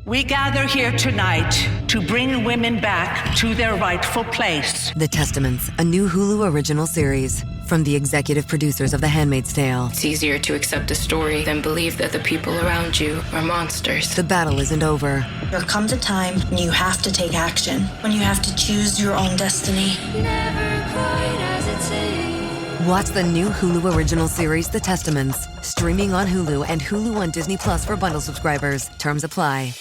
We gather here tonight to bring women back to their rightful place. The Testaments, a new Hulu original series from the executive producers of The Handmaid's Tale. It's easier to accept a story than believe that the people around you are monsters. The battle isn't over. There comes a time when you have to take action, when you have to choose your own destiny. Never quite as it seems. Watch the new Hulu original series, The Testaments, streaming on Hulu and Hulu on Disney Plus for bundle subscribers. Terms apply.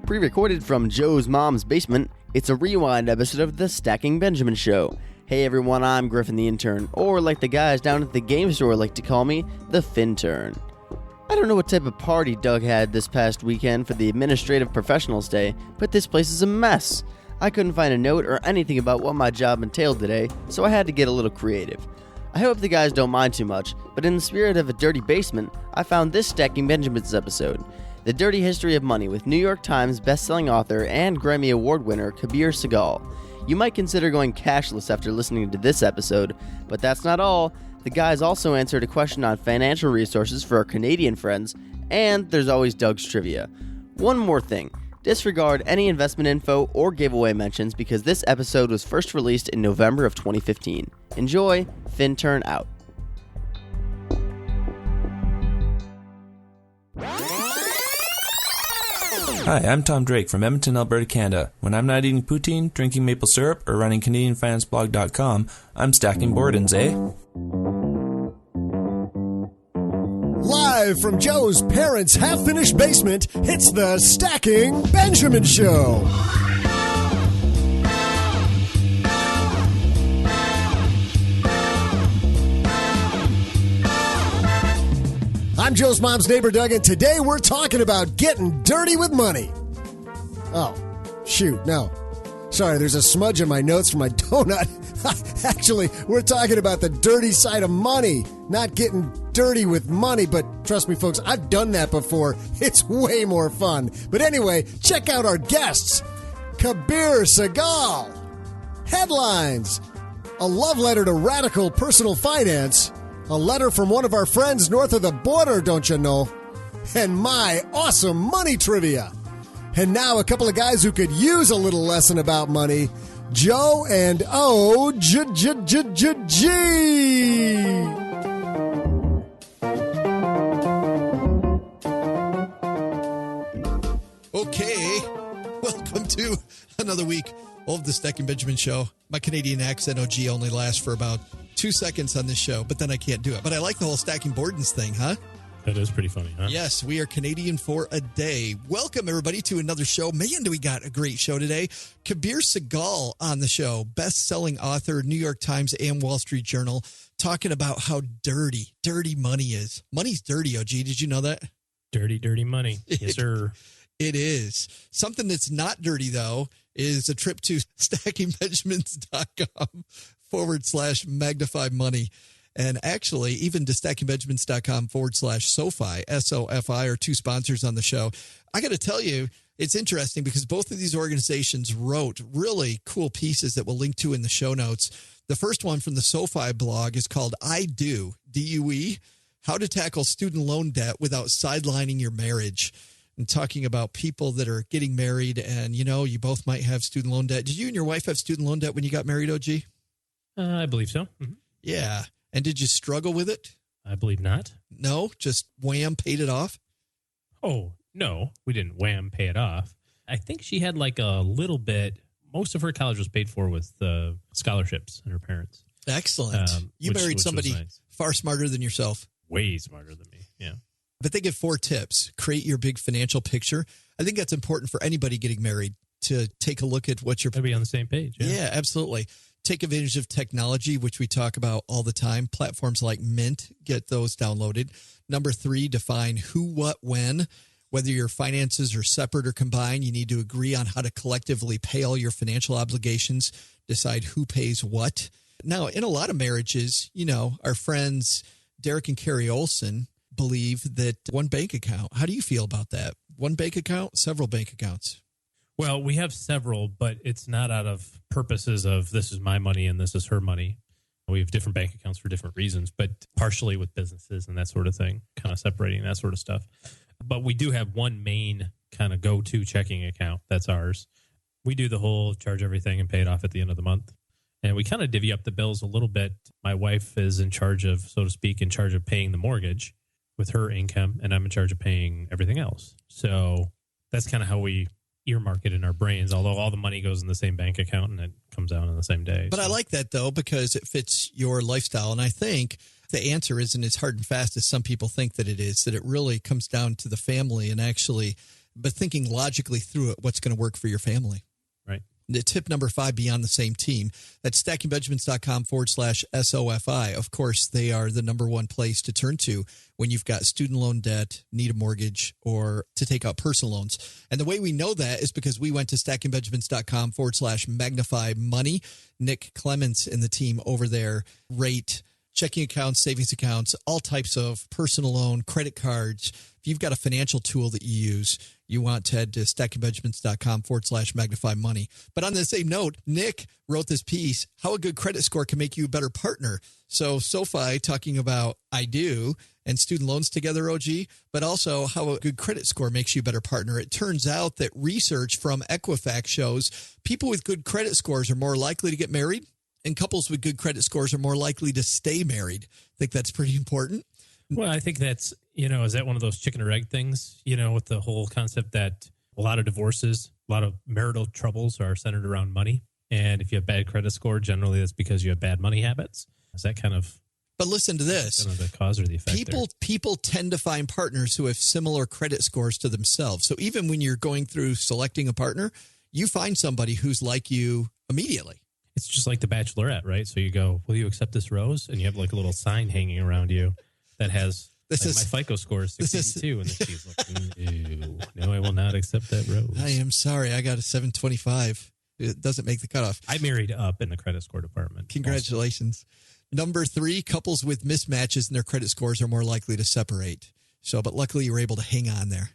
Pre-recorded from Joe's mom's basement, it's a rewind episode of the Stacking Benjamin Show. Hey everyone, I'm Griffin the Intern, or like the guys down at the game store like to call me, the Fintern. I don't know what type of party Doug had this past weekend for the Administrative Professionals Day, but this place is a mess. I couldn't find a note or anything about what my job entailed today, so I had to get a little creative. I hope the guys don't mind too much, but in the spirit of a dirty basement, I found this Stacking Benjamins episode. The Dirty History of Money with New York Times bestselling author and Grammy Award winner Kabir Sehgal. You might consider going cashless after listening to this episode, but that's not all. The guys also answered a question on financial resources for our Canadian friends, and there's always Doug's trivia. One more thing, disregard any investment info or giveaway mentions because this episode was first released in November of 2015. Enjoy, Fintern out. Hi, I'm Tom Drake from Edmonton, Alberta, Canada. When I'm not eating poutine, drinking maple syrup, or running CanadianFinanceBlog.com, I'm stacking Bordens, eh? Live from Joe's parents' half-finished basement, it's the Stacking Benjamin Show. I'm Joe's mom's neighbor, Doug, and today we're talking about getting dirty with money. Oh, shoot, no. Sorry, there's a smudge in my notes from my donut. Actually, we're talking about the dirty side of money, not getting dirty with money. But trust me, folks, I've done that before. It's way more fun. But anyway, check out our guests. Kabir Sehgal. Headlines. A love letter to radical personal finance. A letter from one of our friends north of the border, don't you know? And my awesome money trivia. And now a couple of guys who could use a little lesson about money. Joe and O-G-G-G-G-G. Okay, welcome to another week of the Stacking Benjamin Show. My Canadian accent, OG, only lasts for about 2 seconds on this show, but then I can't do it. But I like the whole Stacking Bordens thing, huh? That is pretty funny, huh? Yes, we are Canadian for a day. Welcome, everybody, to another show. Man, do we got a great show today. Kabir Sehgal on the show, best-selling author, New York Times and Wall Street Journal, talking about how dirty money is. Money's dirty, OG. Did you know that? Dirty, dirty money. Yes, sir. It is. Something that's not dirty, though, is a trip to stackingbenjamins.com/magnify money. And actually, even to stackingbenjamins.com/SoFi, SOFI, are two sponsors on the show. I got to tell you, it's interesting because both of these organizations wrote really cool pieces that we'll link to in the show notes. The first one from the SoFi blog is called I Do, D-U-E, How to Tackle Student Loan Debt Without Sidelining Your Marriage. And talking about people that are getting married and, you know, you both might have student loan debt. Did you and your wife have student loan debt when you got married, OG? I believe so. Mm-hmm. Yeah. And did you struggle with it? I believe not. No? Just wham, paid it off? Oh, no. We didn't wham, pay it off. I think she had like a little bit. Most of her college was paid for with scholarships and her parents. Excellent. You married somebody nice. Far smarter than yourself. Way smarter than me, yeah. But they give 4 tips. Create your big financial picture. I think that's important for anybody getting married to take a look at what you're... To be on the same page. Yeah, absolutely. Take advantage of technology, which we talk about all the time. Platforms like Mint, get those downloaded. Number 3, define who, what, when. Whether your finances are separate or combined, you need to agree on how to collectively pay all your financial obligations, decide who pays what. Now, in a lot of marriages, you know, our friends Derek and Carrie Olson believe that one bank account. How do you feel about that? One bank account, several bank accounts? Well, we have several, but it's not out of purposes of this is my money and this is her money. We have different bank accounts for different reasons, but partially with businesses and that sort of thing, kind of separating that sort of stuff. But we do have one main kind of go-to checking account. That's ours. We do the whole charge everything and pay it off at the end of the month. And we kind of divvy up the bills a little bit. My wife is in charge of, so to speak, in charge of paying the mortgage with her income, and I'm in charge of paying everything else. So that's kind of how we earmark it in our brains, although all the money goes in the same bank account and it comes out on the same day. But I like that, though, because it fits your lifestyle. And I think the answer isn't as hard and fast as some people think that it is, that it really comes down to the family and actually, but thinking logically through it, what's going to work for your family. Right. The tip number 5, be on the same team. That's stackingbenjamins.com/SOFI. Of course, they are the number one place to turn to when you've got student loan debt, need a mortgage, or to take out personal loans. And the way we know that is because we went to stackingbenjamins.com/magnify money. Nick Clements and the team over there rate checking accounts, savings accounts, all types of personal loan, credit cards. If you've got a financial tool that you use, you want to head to stackingbenjamins.com/magnify money. But on the same note, Nick wrote this piece, how a good credit score can make you a better partner. So SoFi talking about I do and student loans together, OG, but also how a good credit score makes you a better partner. It turns out that research from Equifax shows people with good credit scores are more likely to get married, and couples with good credit scores are more likely to stay married. I think that's pretty important. Well, I think that's, is that one of those chicken or egg things, with the whole concept that a lot of divorces, a lot of marital troubles are centered around money. And if you have bad credit score, generally that's because you have bad money habits. Is that kind of... But listen to this. Kind of the cause or the effect People tend to find partners who have similar credit scores to themselves. So even when you're going through selecting a partner, you find somebody who's like you immediately. It's just like the Bachelorette, right? So you go, will you accept this rose? And you have like a little sign hanging around you that has my FICO score is 682. And then she's like, no, I will not accept that rose. I am sorry. I got a 725. It doesn't make the cutoff. I married up in the credit score department. Congratulations. Also. Number 3, couples with mismatches in their credit scores are more likely to separate. So, but luckily you were able to hang on there.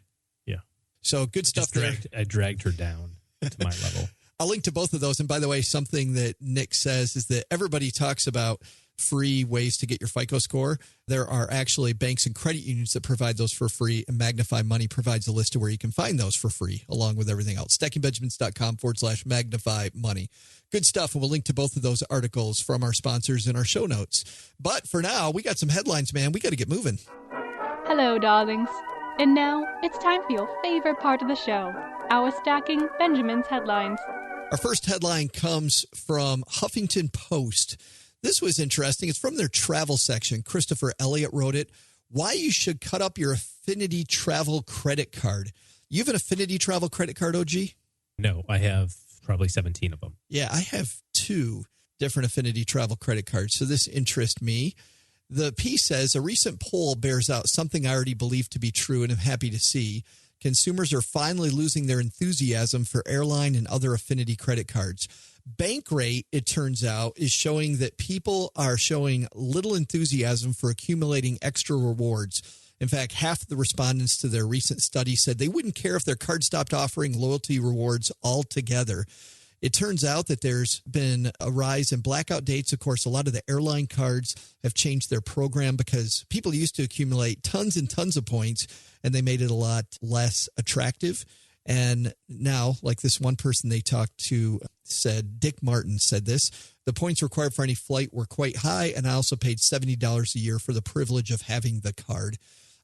Yeah. So good stuff there. I dragged her down to my level. I'll link to both of those. And by the way, something that Nick says is that everybody talks about free ways to get your FICO score. There are actually banks and credit unions that provide those for free, and Magnify Money provides a list of where you can find those for free, along with everything else. stackingbenjamins.com/magnify money. Good stuff. And we'll link to both of those articles from our sponsors in our show notes. But for now, we got some headlines, man. We got to get moving. Hello, darlings. And now it's time for your favorite part of the show, our Stacking Benjamins headlines. Our first headline comes from Huffington Post. This was interesting. It's from their travel section. Christopher Elliott wrote it. Why you should cut up your Affinity Travel credit card. You have an Affinity Travel credit card, OG? No, I have probably 17 of them. Yeah, I have 2 different Affinity Travel credit cards. So this interests me. The piece says, a recent poll bears out something I already believe to be true and I'm happy to see. Consumers are finally losing their enthusiasm for airline and other affinity credit cards. Bankrate, it turns out, is showing that people are showing little enthusiasm for accumulating extra rewards. In fact, half of the respondents to their recent study said they wouldn't care if their card stopped offering loyalty rewards altogether. It turns out that there's been a rise in blackout dates. Of course, a lot of the airline cards have changed their program because people used to accumulate tons and tons of points, and they made it a lot less attractive. And now, like this one person they talked to said, Dick Martin said this, the points required for any flight were quite high, and I also paid $70 a year for the privilege of having the card.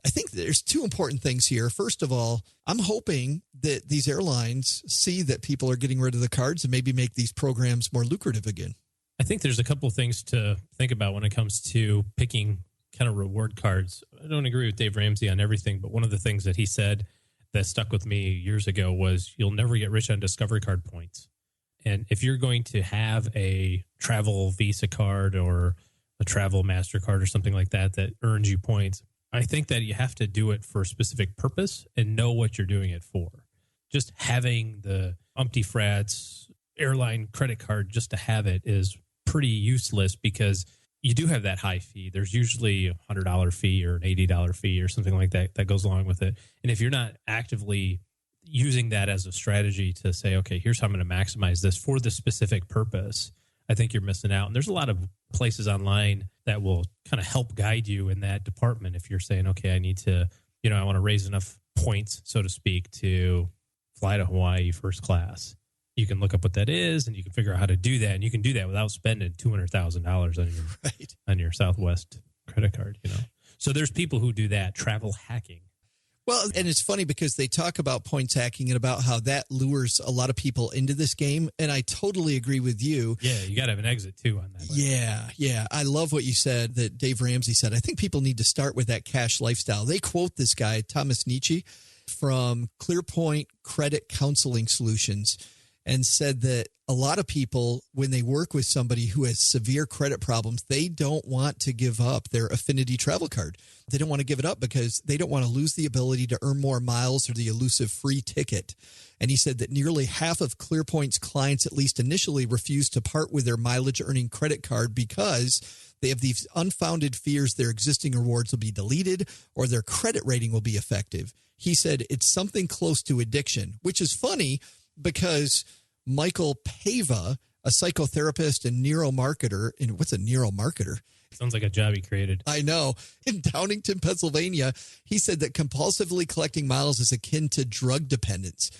I think there's 2 important things here. First of all, I'm hoping that these airlines see that people are getting rid of the cards and maybe make these programs more lucrative again. I think there's a couple of things to think about when it comes to picking kind of reward cards. I don't agree with Dave Ramsey on everything, but one of the things that he said that stuck with me years ago was you'll never get rich on Discovery Card points. And if you're going to have a travel Visa card or a travel MasterCard or something like that that earns you points, I think that you have to do it for a specific purpose and know what you're doing it for. Just having the Umpty Frats airline credit card just to have it is pretty useless because you do have that high fee. There's usually a $100 fee or an $80 fee or something like that that goes along with it. And if you're not actively using that as a strategy to say, okay, here's how I'm going to maximize this for the specific purpose, I think you're missing out. And there's a lot of places online that will kind of help guide you in that department. If you're saying, okay, I need to, I want to raise enough points, so to speak, to fly to Hawaii first class. You can look up what that is and you can figure out how to do that. And you can do that without spending $200,000 on your Southwest credit card, So there's people who do that, travel hacking. Well, and it's funny because they talk about points hacking and about how that lures a lot of people into this game. And I totally agree with you. Yeah, you got to have an exit too on that. Yeah. I love what you said, that Dave Ramsey said. I think people need to start with that cash lifestyle. They quote this guy, Thomas Nietzsche, from ClearPoint Credit Counseling Solutions, and said that a lot of people, when they work with somebody who has severe credit problems, they don't want to give up their Affinity travel card. They don't want to give it up because they don't want to lose the ability to earn more miles or the elusive free ticket. And he said that nearly half of ClearPoint's clients, at least initially, refuse to part with their mileage-earning credit card because they have these unfounded fears their existing rewards will be deleted or their credit rating will be effective. He said it's something close to addiction, which is funny because Michael Pava, a psychotherapist and neuromarketer, and what's a neuromarketer? Sounds like a job he created. I know. In Downingtown, Pennsylvania, he said that compulsively collecting miles is akin to drug dependence.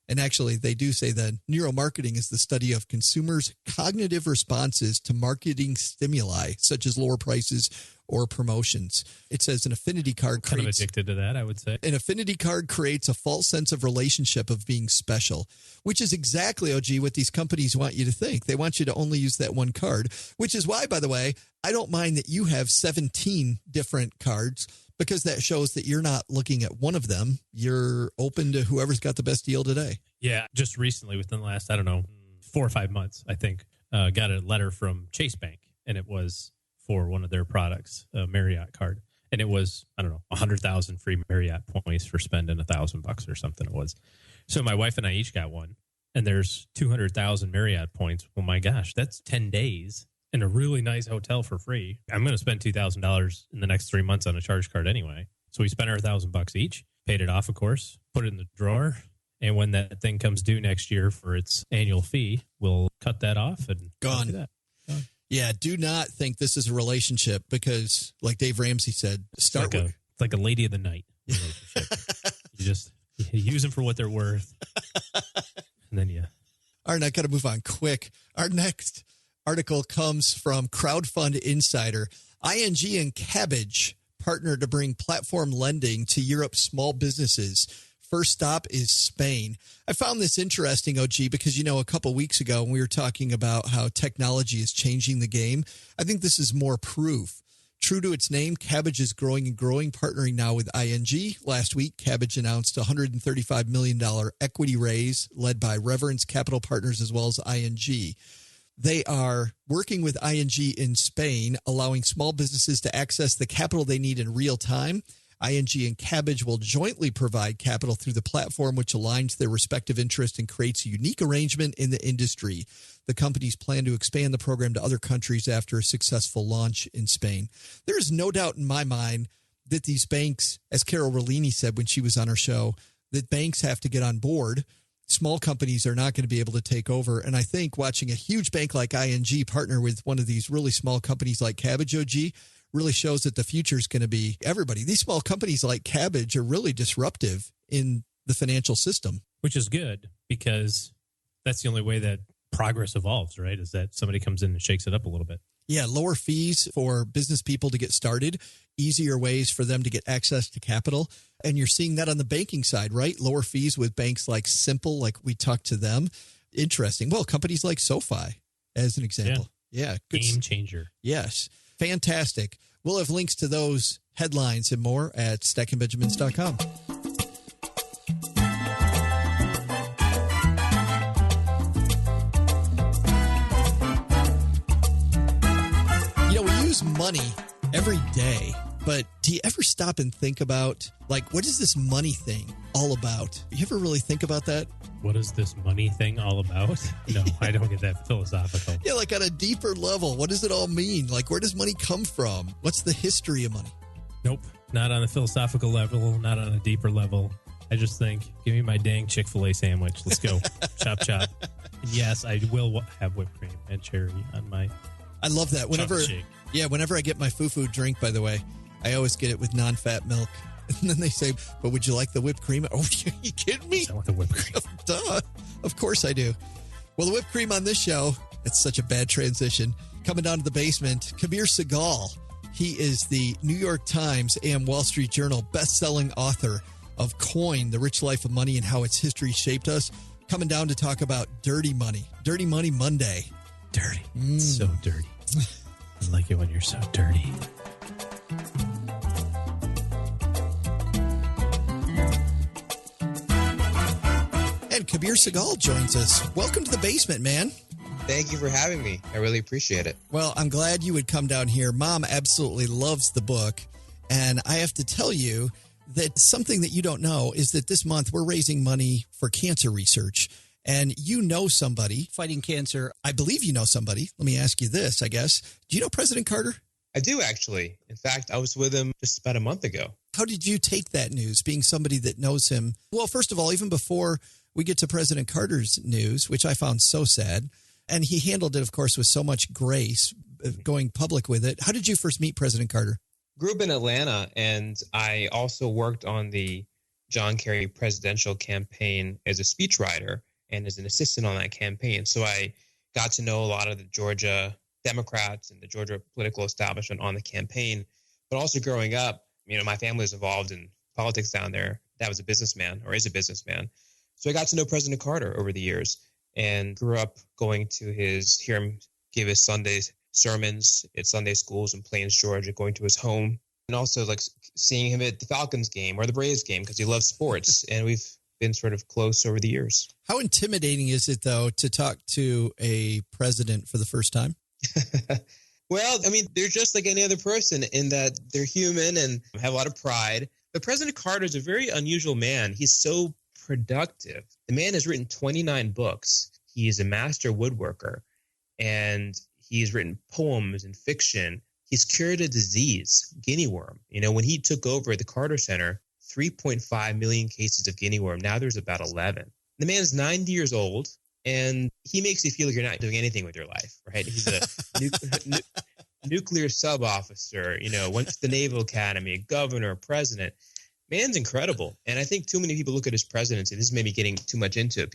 And actually, they do say that neuromarketing is the study of consumers' cognitive responses to marketing stimuli, such as lower prices or promotions. It says an affinity card kind of addicted to that, I would say. An affinity card creates a false sense of relationship of being special, which is exactly, OG, what these companies want you to think. They want you to only use that one card, which is why, by the way, I don't mind that you have 17 different cards, because that shows that you're not looking at one of them. You're open to whoever's got the best deal today. Yeah, just recently, within the last, 4 or 5 months, I think, got a letter from Chase Bank, and it was for one of their products, a Marriott card. And it was, 100,000 free Marriott points for spending $1,000 or something it was. So my wife and I each got one, and there's 200,000 Marriott points. Well, my gosh, that's 10 days in a really nice hotel for free. I'm going to spend $2,000 in the next 3 months on a charge card anyway. So we spent our $1,000 each, paid it off, of course, put it in the drawer. And when that thing comes due next year for its annual fee, we'll cut that off and gone. Do that. Gone. Yeah, do not think this is a relationship because, like Dave Ramsey said, It's like a lady of the night relationship. you use them for what they're worth. And then All right, I got to move on quick. Our next article comes from Crowdfund Insider. ING and Kabbage partner to bring platform lending to Europe's small businesses. First stop is Spain. I found this interesting, OG, because, a couple weeks ago when we were talking about how technology is changing the game, I think this is more proof. True to its name, Kabbage is growing and growing, partnering now with ING. Last week, Kabbage announced a $135 million equity raise led by Reverence Capital Partners as well as ING. They are working with ING in Spain, allowing small businesses to access the capital they need in real time. ING and Kabbage will jointly provide capital through the platform, which aligns their respective interests and creates a unique arrangement in the industry. The companies plan to expand the program to other countries after a successful launch in Spain. There is no doubt in my mind that these banks, as Carol Rollini said when she was on our show, that banks have to get on board. Small companies are not going to be able to take over. And I think watching a huge bank like ING partner with one of these really small companies like Kabbage, OG, really shows that the future is going to be everybody. These small companies like Kabbage are really disruptive in the financial system. Which is good because that's the only way that progress evolves, right? Is that somebody comes in and shakes it up a little bit. Yeah, lower fees for business people to get started, easier ways for them to get access to capital. And you're seeing that on the banking side, right? Lower fees with banks like Simple, like we talked to them. Interesting. Well, companies like SoFi, as an example. Yeah. Good. Game changer. Yes. Fantastic. We'll have links to those headlines and more at stackingbenjamins.com. We use money every day, but do you ever stop and think about, what is this money thing all about? You ever really think about that? What is this money thing all about? No, I don't get that philosophical. Yeah, on a deeper level, what does it all mean? Where does money come from? What's the history of money? Nope, not on a philosophical level, not on a deeper level. I just think, give me my dang Chick-fil-A sandwich. Let's go. Chop, chop. Yes, I will have whipped cream and cherry on my. I love that. Whenever I get my fufu drink, by the way, I always get it with non-fat milk. And then they say, but would you like the whipped cream? Oh, are you kidding me? I want the whipped cream. Duh. Of course I do. Well, the whipped cream on this show, it's such a bad transition. Coming down to the basement, Kabir Sehgal. He is the New York Times and Wall Street Journal best-selling author of Coin, The Rich Life of Money and How Its History Shaped Us. Coming down to talk about dirty money. Dirty Money Monday. Dirty. It's so dirty. I like it when you're so dirty. And Kabir Sehgal joins us. Welcome to the basement, man. Thank you for having me. I really appreciate it. Well, I'm glad you would come down here. Mom absolutely loves the book. And I have to tell you that something that you don't know is that this month we're raising money for cancer research. And you know somebody fighting cancer. I believe you know somebody. Let me ask you this, I guess. Do you know President Carter? I do, actually. In fact, I was with him just about a month ago. How did you take that news, being somebody that knows him? Well, first of all, even before we get to President Carter's news, which I found so sad, and he handled it, of course, with so much grace, going public with it. How did you first meet President Carter? Grew up in Atlanta, and I also worked on the John Kerry presidential campaign as a speechwriter and as an assistant on that campaign. So I got to know a lot of the Georgia Democrats and the Georgia political establishment on the campaign. But also growing up, my family was involved in politics down there. Dad was a businessman, or is a businessman. So I got to know President Carter over the years and grew up going to hear him give his Sunday sermons at Sunday schools in Plains, Georgia, going to his home, and also like seeing him at the Falcons game or the Braves game because he loves sports. And we've been sort of close over the years. How intimidating is it, though, to talk to a president for the first time? Well, they're just like any other person in that they're human and have a lot of pride. But President Carter is a very unusual man. He's so productive. The man has written 29 books. He is a master woodworker, and he's written poems and fiction. He's cured a disease, guinea worm. When he took over at the Carter Center, 3.5 million cases of guinea worm. Now there's about 11. The man is 90 years old, and he makes you feel like you're not doing anything with your life, right? He's a nuclear sub-officer, went to the Naval Academy, governor, president. Man's incredible. And I think too many people look at his presidency. This is maybe getting too much into it.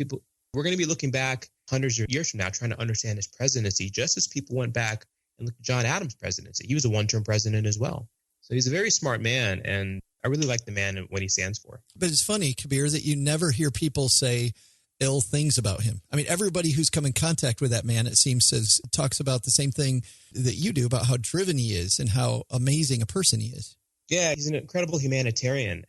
We're going to be looking back hundreds of years from now trying to understand his presidency, just as people went back and looked at John Adams' presidency. He was a one-term president as well. So he's a very smart man, and I really like the man and what he stands for. But it's funny, Kabir, that you never hear people say ill things about him. Everybody who's come in contact with that man, it seems, talks about the same thing that you do about how driven he is and how amazing a person he is. Yeah, he's an incredible humanitarian.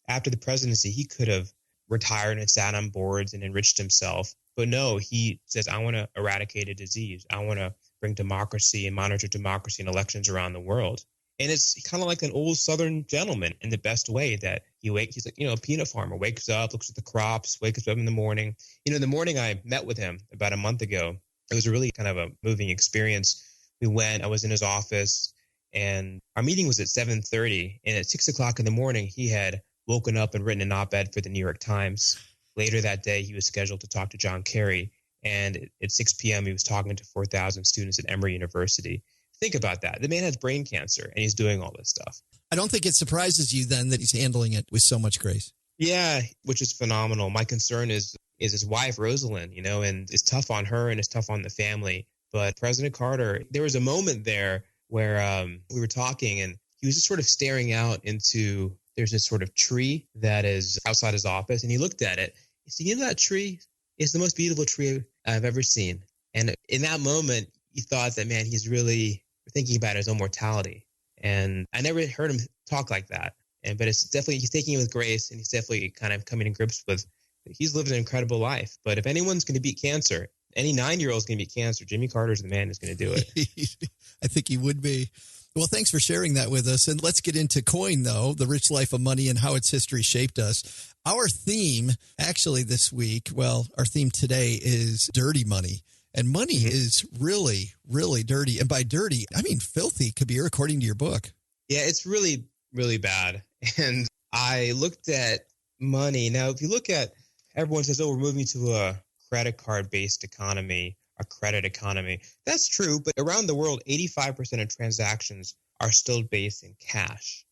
After the presidency, he could have retired and sat on boards and enriched himself. But no, he says, I want to eradicate a disease. I want to bring democracy and monitor democracy in elections around the world. And it's kind of like an old Southern gentleman in the best way that he's like, a peanut farmer, wakes up, looks at the crops, wakes up in the morning. The morning I met with him about a month ago, it was a really kind of a moving experience. I was in his office, and our meeting was at 7:30. And at 6 o'clock in the morning, he had woken up and written an op-ed for the New York Times. Later that day, he was scheduled to talk to John Kerry. And at 6 p.m., he was talking to 4,000 students at Emory University. Think about that. The man has brain cancer, and he's doing all this stuff. I don't think it surprises you then that he's handling it with so much grace. Yeah, which is phenomenal. My concern is his wife, Rosalind, and it's tough on her and it's tough on the family. But President Carter, there was a moment there where we were talking, and he was just sort of staring out into, there's this sort of tree that is outside his office, and he looked at it. He said, that tree is the most beautiful tree I've ever seen. And in that moment, he thought that, man, he's really thinking about his own mortality. And I never heard him talk like that. But it's definitely, he's taking it with grace, and he's definitely kind of coming to grips with, he's lived an incredible life. But if anyone's going to beat cancer, any 9-year-old is going to beat cancer, Jimmy Carter's the man who's going to do it. I think he would be. Well, thanks for sharing that with us. And let's get into Coin, though, The Rich Life of Money and How Its History Shaped Us. Our theme, actually, this week, our theme today is dirty money. And money is really, really dirty. And by dirty, I mean filthy, Kabir, according to your book. Yeah, it's really, really bad. And I looked at money. Now, if you look at, everyone says, we're moving to a credit card-based economy, a credit economy. That's true, but around the world, 85% of transactions are still based in cash.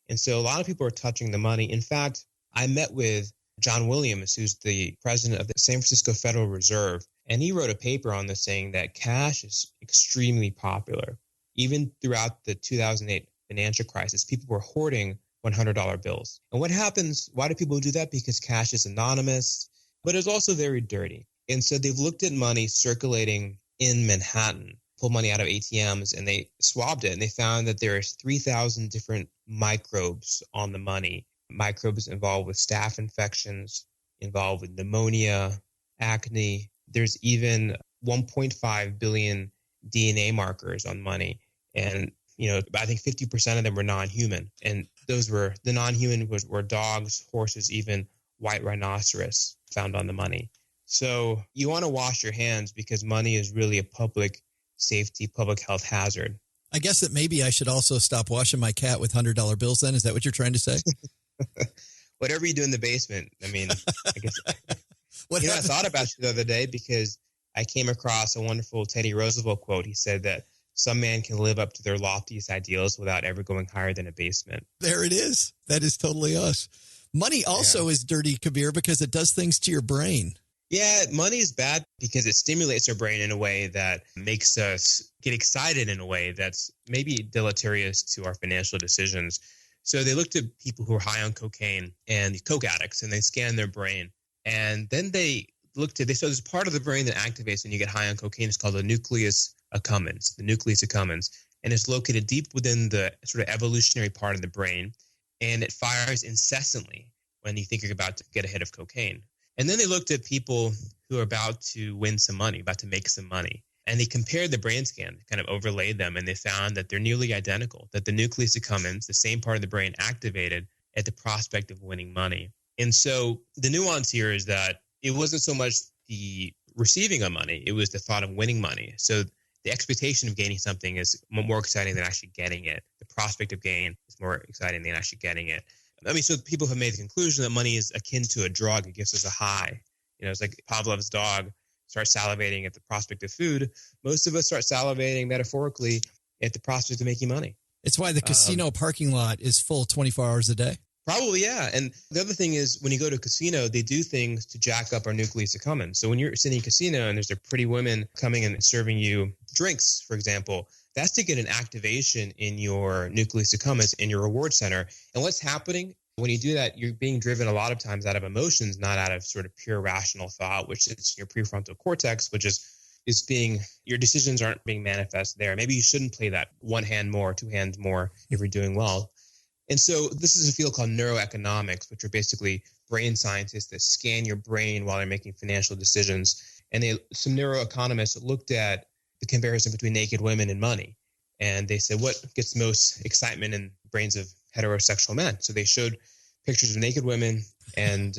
And so a lot of people are touching the money. In fact, I met with John Williams, who's the president of the San Francisco Federal Reserve, and he wrote a paper on this saying that cash is extremely popular. Even throughout the 2008 financial crisis, people were hoarding $100 bills. And what happens? Why do people do that? Because cash is anonymous, but it's also very dirty. And so they've looked at money circulating in Manhattan, pulled money out of ATMs, and they swabbed it, and they found that there are 3,000 different microbes on the money. Microbes involved with staph infections, involved with pneumonia, acne. There's even 1.5 billion DNA markers on money. And, I think 50% of them were non-human. And those were, the non-human were dogs, horses, even white rhinoceros found on the money. So you want to wash your hands because money is really a public safety, public health hazard. I guess that maybe I should also stop washing my cat with $100 bills then. Is that what you're trying to say? Whatever you do in the basement. I mean, I guess. I thought about you the other day because I came across a wonderful Teddy Roosevelt quote. He said that some man can live up to their loftiest ideals without ever going higher than a basement. There it is. That is totally us. Money also is dirty, Kabir, because it does things to your brain. Yeah, money is bad because it stimulates our brain in a way that makes us get excited in a way that's maybe deleterious to our financial decisions. So they looked at people who are high on cocaine and coke addicts, and they scanned their brain. And then they saw there's part of the brain that activates when you get high on cocaine. It's called the nucleus accumbens, and it's located deep within the sort of evolutionary part of the brain. And it fires incessantly when you think you're about to get a hit of cocaine. And then they looked at people who are about to win some money, about to make some money. And they compared the brain scan, kind of overlaid them, and they found that they're nearly identical, that the nucleus accumbens, the same part of the brain, activated at the prospect of winning money. And so the nuance here is that it wasn't so much the receiving of money, it was the thought of winning money. So the expectation of gaining something is more exciting than actually getting it. The prospect of gain is more exciting than actually getting it. I mean, so people have made the conclusion that money is akin to a drug. It gives us a high. It's like Pavlov's dog starts salivating at the prospect of food. Most of us start salivating metaphorically at the prospect of making money. It's why the casino parking lot is full 24 hours a day. Probably, yeah. And the other thing is when you go to a casino, they do things to jack up our nucleus accumbens. So when you're sitting in a casino and there's a pretty women coming and serving you drinks, for example, that's to get an activation in your nucleus accumbens in your reward center. And what's happening when you do that, you're being driven a lot of times out of emotions, not out of sort of pure rational thought, which is your prefrontal cortex, which is your decisions aren't being manifest there. Maybe you shouldn't play that one hand more, two hands more if you're doing well. And so this is a field called neuroeconomics, which are basically brain scientists that scan your brain while they're making financial decisions. And some neuroeconomists looked at the comparison between naked women and money. And they said, what gets the most excitement in brains of heterosexual men? So they showed pictures of naked women and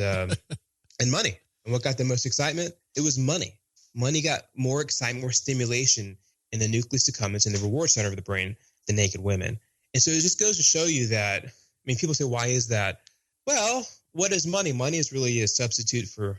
money. And what got the most excitement? It was money. Money got more excitement, more stimulation in the nucleus accumbens in the reward center of the brain than naked women. And so it just goes to show you that, people say, why is that? Well, what is money? Money is really a substitute for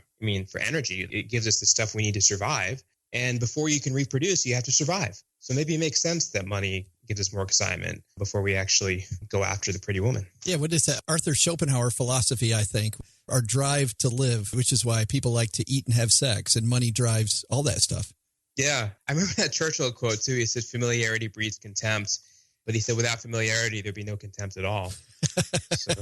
energy. It gives us the stuff we need to survive. And before you can reproduce, you have to survive. So maybe it makes sense that money gives us more excitement before we actually go after the pretty woman. Yeah, what is that? Arthur Schopenhauer philosophy, I think, our drive to live, which is why people like to eat and have sex, and money drives all that stuff. Yeah, I remember that Churchill quote too. He said, familiarity breeds contempt. But he said, without familiarity, there'd be no contempt at all. So.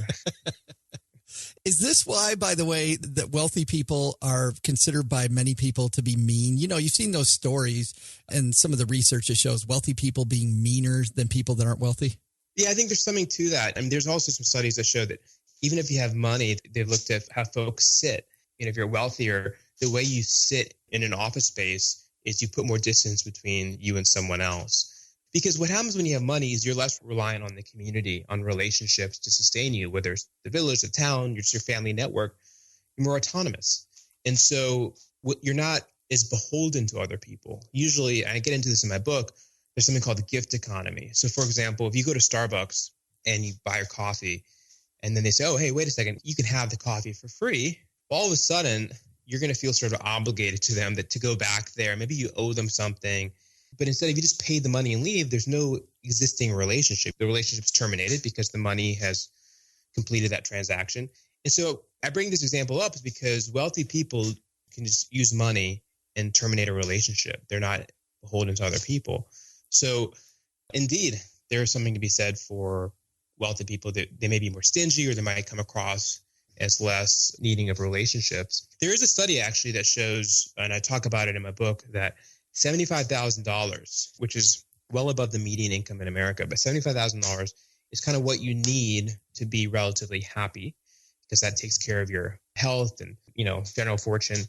Is this why, by the way, that wealthy people are considered by many people to be mean? You've seen those stories and some of the research that shows wealthy people being meaner than people that aren't wealthy. Yeah, I think there's something to that. There's also some studies that show that even if you have money, they've looked at how folks sit. If you're wealthier, the way you sit in an office space is you put more distance between you and someone else. Because what happens when you have money is you're less reliant on the community, on relationships to sustain you, whether it's the village, the town, your family network. You're more autonomous. And so you're not as beholden to other people. Usually, and I get into this in my book, there's something called the gift economy. So, for example, if you go to Starbucks and you buy your coffee, and then they say, oh, hey, wait a second, you can have the coffee for free. All of a sudden, you're going to feel sort of obligated to them, that to go back there, maybe you owe them something. But instead, if you just pay the money and leave, there's no existing relationship. The relationship's terminated because the money has completed that transaction. And so I bring this example up is because wealthy people can just use money and terminate a relationship. They're not beholden to other people. So indeed, there is something to be said for wealthy people that they may be more stingy, or they might come across as less needing of relationships. There is a study actually that shows, and I talk about it in my book, that $75,000, which is well above the median income in America, but $75,000 is kind of what you need to be relatively happy, because that takes care of your health and, general fortune.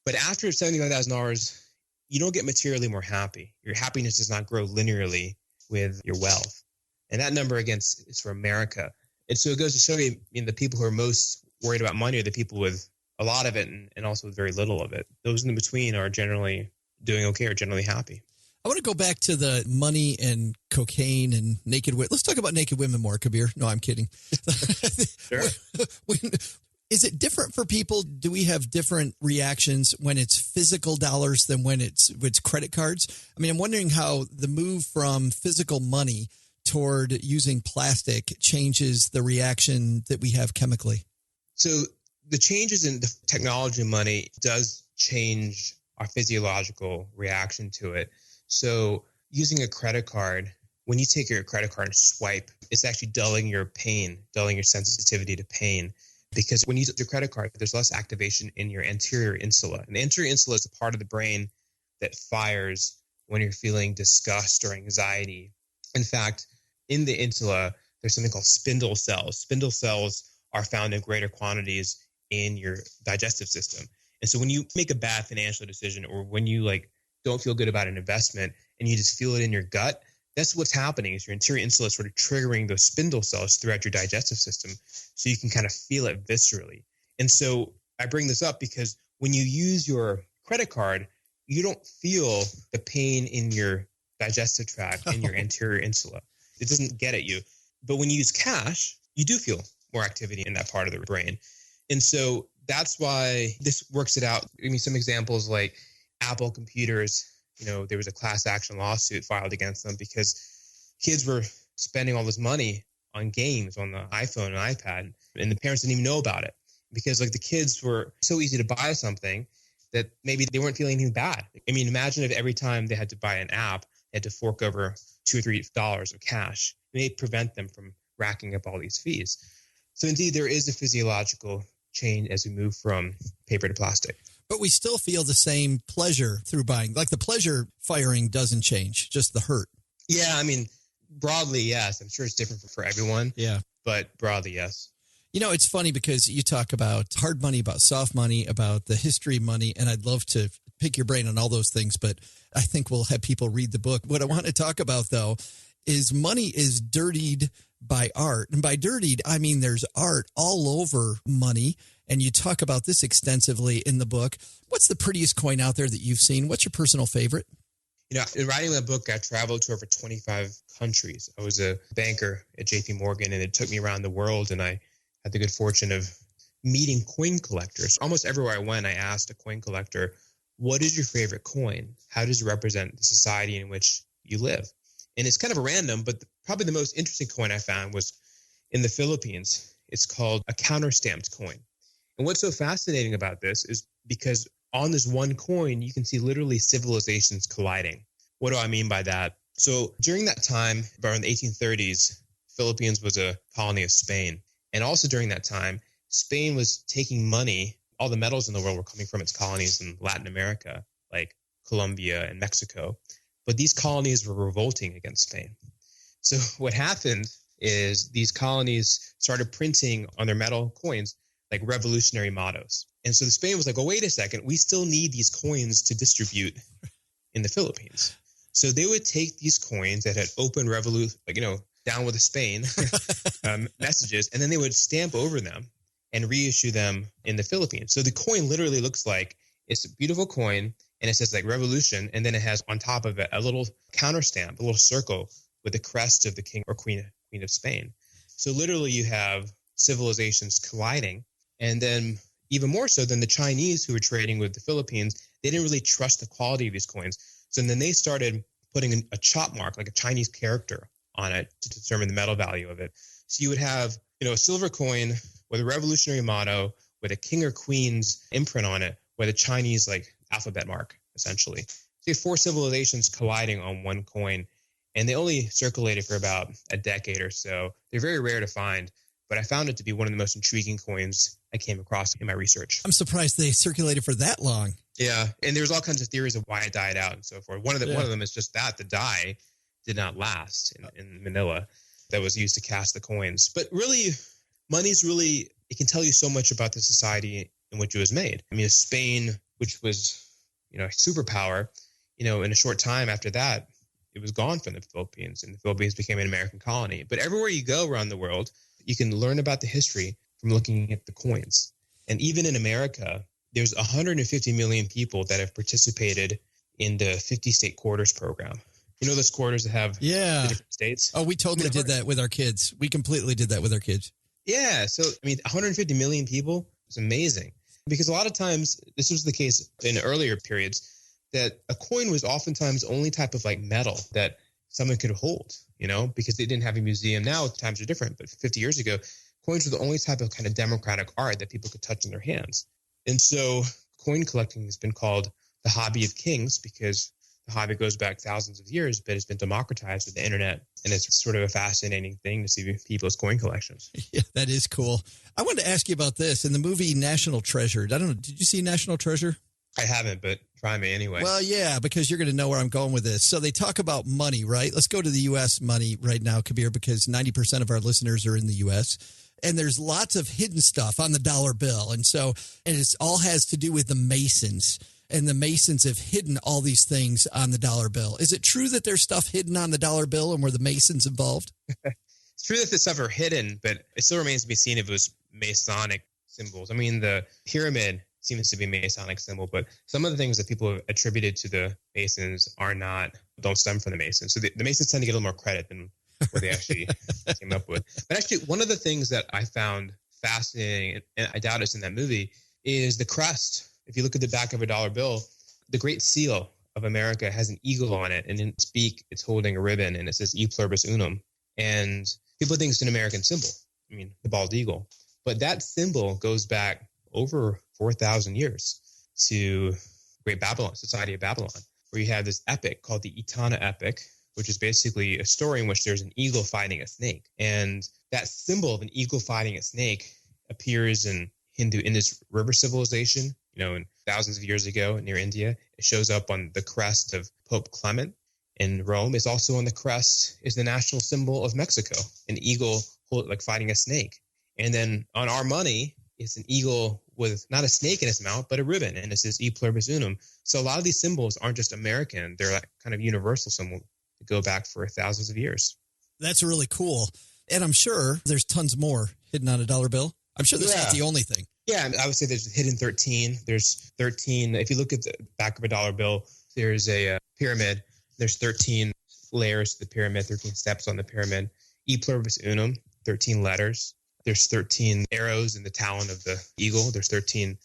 But after $75,000, you don't get materially more happy. Your happiness does not grow linearly with your wealth. And that number, again, is for America. And so it goes to show you, the people who are most worried about money are the people with a lot of it and also with very little of it. Those in between are generally doing okay, or generally happy. I want to go back to the money and cocaine and naked women. Let's talk about naked women more, Kabir. No, I'm kidding. Sure. Is it different for people? Do we have different reactions when it's physical dollars than when it's credit cards? I mean, I'm wondering how the move from physical money toward using plastic changes the reaction that we have chemically. So the changes in the technology of money does change our physiological reaction to it. So using a credit card, when you take your credit card and swipe, it's actually dulling your pain, dulling your sensitivity to pain. Because when you use your credit card, there's less activation in your anterior insula. And the anterior insula is the part of the brain that fires when you're feeling disgust or anxiety. In fact, in the insula, there's something called spindle cells. Spindle cells are found in greater quantities in your digestive system. And so when you make a bad financial decision, or when you don't feel good about an investment and you just feel it in your gut, that's what's happening, is your anterior insula is sort of triggering those spindle cells throughout your digestive system, so you can kind of feel it viscerally. And so I bring this up because when you use your credit card, you don't feel the pain in your digestive tract, in your anterior insula. It doesn't get at you. But when you use cash, you do feel more activity in that part of the brain. And so that's why this works it out. Give me some examples like Apple computers. There was a class action lawsuit filed against them because kids were spending all this money on games on the iPhone and iPad, and the parents didn't even know about it because the kids were so easy to buy something that maybe they weren't feeling anything bad. I mean, imagine if every time they had to buy an app, they had to fork over $2 or $3 of cash. It may prevent them from racking up all these fees. So indeed, there is a physiological change as we move from paper to plastic. But we still feel the same pleasure through buying. Like the pleasure firing doesn't change, just the hurt. Yeah, I mean, broadly, yes. I'm sure it's different for everyone. Yeah. But broadly, yes. It's funny because you talk about hard money, about soft money, about the history of money, and I'd love to pick your brain on all those things, but I think we'll have people read the book. What I want to talk about, though, is money is dirtied by art. And by dirtied, I mean there's art all over money. And you talk about this extensively in the book. What's the prettiest coin out there that you've seen? What's your personal favorite? In writing my book, I traveled to over 25 countries. I was a banker at JP Morgan, and it took me around the world. And I had the good fortune of meeting coin collectors. Almost everywhere I went, I asked a coin collector, what is your favorite coin? How does it represent the society in which you live? And it's kind of random, but probably the most interesting coin I found was in the Philippines. It's called a counter-stamped coin. And what's so fascinating about this is because on this one coin, you can see literally civilizations colliding. What do I mean by that? So during that time, around the 1830s, Philippines was a colony of Spain. And also during that time, Spain was taking money. All the metals in the world were coming from its colonies in Latin America, like Colombia and Mexico. But these colonies were revolting against Spain. So what happened is these colonies started printing on their metal coins like revolutionary mottos. And so Spain was like, well, wait a second, we still need these coins to distribute in the Philippines. So they would take these coins that had open revolution, down with the Spain messages, and then they would stamp over them and reissue them in the Philippines. So the coin literally looks like it's a beautiful coin, and it says like revolution, and then it has on top of it a little counter stamp, a little circle with the crest of the king or queen of Spain. So literally you have civilizations colliding. And then even more so than the Chinese who were trading with the Philippines. They didn't really trust the quality of these coins. So then they started putting a chop mark, like a Chinese character on it to determine the metal value of it. So you would have, a silver coin with a revolutionary motto with a king or queen's imprint on it with a Chinese alphabet mark, essentially. So you have 4 civilizations colliding on one coin, and they only circulated for about a decade or so. They're very rare to find, but I found it to be one of the most intriguing coins I came across in my research. I'm surprised they circulated for that long. Yeah, and there's all kinds of theories of why it died out and so forth. One of them is just that the die did not last in Manila that was used to cast the coins. But really, it can tell you so much about the society in which it was made. I mean, Spain, which was, a superpower, in a short time after that, it was gone from the Philippines, and the Philippines became an American colony. But everywhere you go around the world, you can learn about the history from looking at the coins. And even in America, there's 150 million people that have participated in the 50-state quarters program. Those quarters that have the different states? Oh, we totally did that with our kids. We completely did that with our kids. Yeah. So, 150 million people is amazing. Because a lot of times, this was the case in earlier periods, that a coin was oftentimes the only type of metal that someone could hold, because they didn't have a museum. Now times are different, but 50 years ago, coins were the only type of kind of democratic art that people could touch in their hands. And so coin collecting has been called the hobby of kings because the hobby goes back thousands of years, but it's been democratized with the internet. And it's sort of a fascinating thing to see people's coin collections. Yeah, that is cool. I wanted to ask you about this. In the movie National Treasure, I don't know, did you see National Treasure? I haven't, but try me anyway. Well, yeah, because you're going to know where I'm going with this. So they talk about money, right? Let's go to the U.S. money right now, Kabir, because 90% of our listeners are in the U.S., and there's lots of hidden stuff on the dollar bill. And it all has to do with the Masons. And the Masons have hidden all these things on the dollar bill. Is it true that there's stuff hidden on the dollar bill and were the Masons involved? It's true that this stuff are hidden, but it still remains to be seen if it was Masonic symbols. I mean, the pyramid seems to be a Masonic symbol, but some of the things that people have attributed to the Masons don't stem from the Masons. So the Masons tend to get a little more credit than what they actually came up with. But actually, one of the things that I found fascinating, and I doubt it's in that movie, is the crest. If you look at the back of a dollar bill, the Great Seal of America has an eagle on it, and in its beak, it's holding a ribbon, and it says E pluribus unum. And people think it's an American symbol. I mean, the bald eagle. But that symbol goes back over 4,000 years to Great Babylon, Society of Babylon, where you have this epic called the Etana epic, which is basically a story in which there's an eagle fighting a snake. And that symbol of an eagle fighting a snake appears in Indus River civilization, in thousands of years ago near India. It shows up on the crest of Pope Clement in Rome. It's also on the crest is the national symbol of Mexico, an eagle fighting a snake. And then on our money, it's an eagle with not a snake in its mouth, but a ribbon, and it says E pluribus unum. So a lot of these symbols aren't just American; they're kind of universal symbols that go back for thousands of years. That's really cool, and I'm sure there's tons more hidden on a dollar bill. I'm sure that's not the only thing. Yeah, I would say there's hidden 13. There's 13. If you look at the back of a dollar bill, there's a pyramid. There's 13 layers to the pyramid, 13 steps on the pyramid. E pluribus unum, 13 letters. There's 13 arrows in the talon of the eagle. There's 13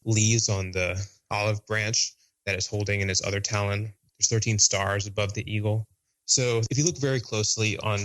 leaves on the olive branch that is holding in its other talon. There's 13 stars above the eagle. So if you look very closely on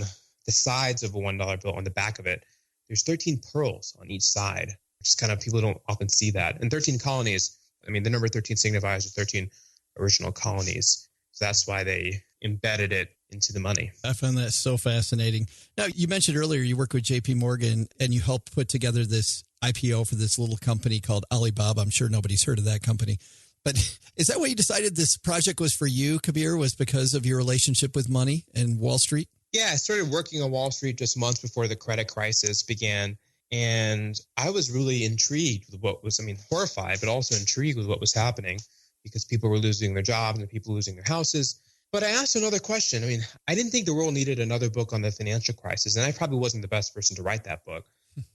the sides of a $1 bill, on the back of it, there's 13 pearls on each side, which is kind of, people don't often see that. And 13 colonies, I mean, the number 13 signifies the 13 original colonies. So that's why they embedded it into the money. I found that so fascinating. Now, you mentioned earlier you work with JP Morgan and you helped put together this IPO for this little company called Alibaba. I'm sure nobody's heard of that company. But is that why you decided this project was for you, Kabir, was because of your relationship with money and Wall Street? Yeah, I started working on Wall Street just months before the credit crisis began. And I was really intrigued with what was, horrified, but also intrigued with what was happening because people were losing their jobs and people losing their houses. But I asked another question. I didn't think the world needed another book on the financial crisis, and I probably wasn't the best person to write that book.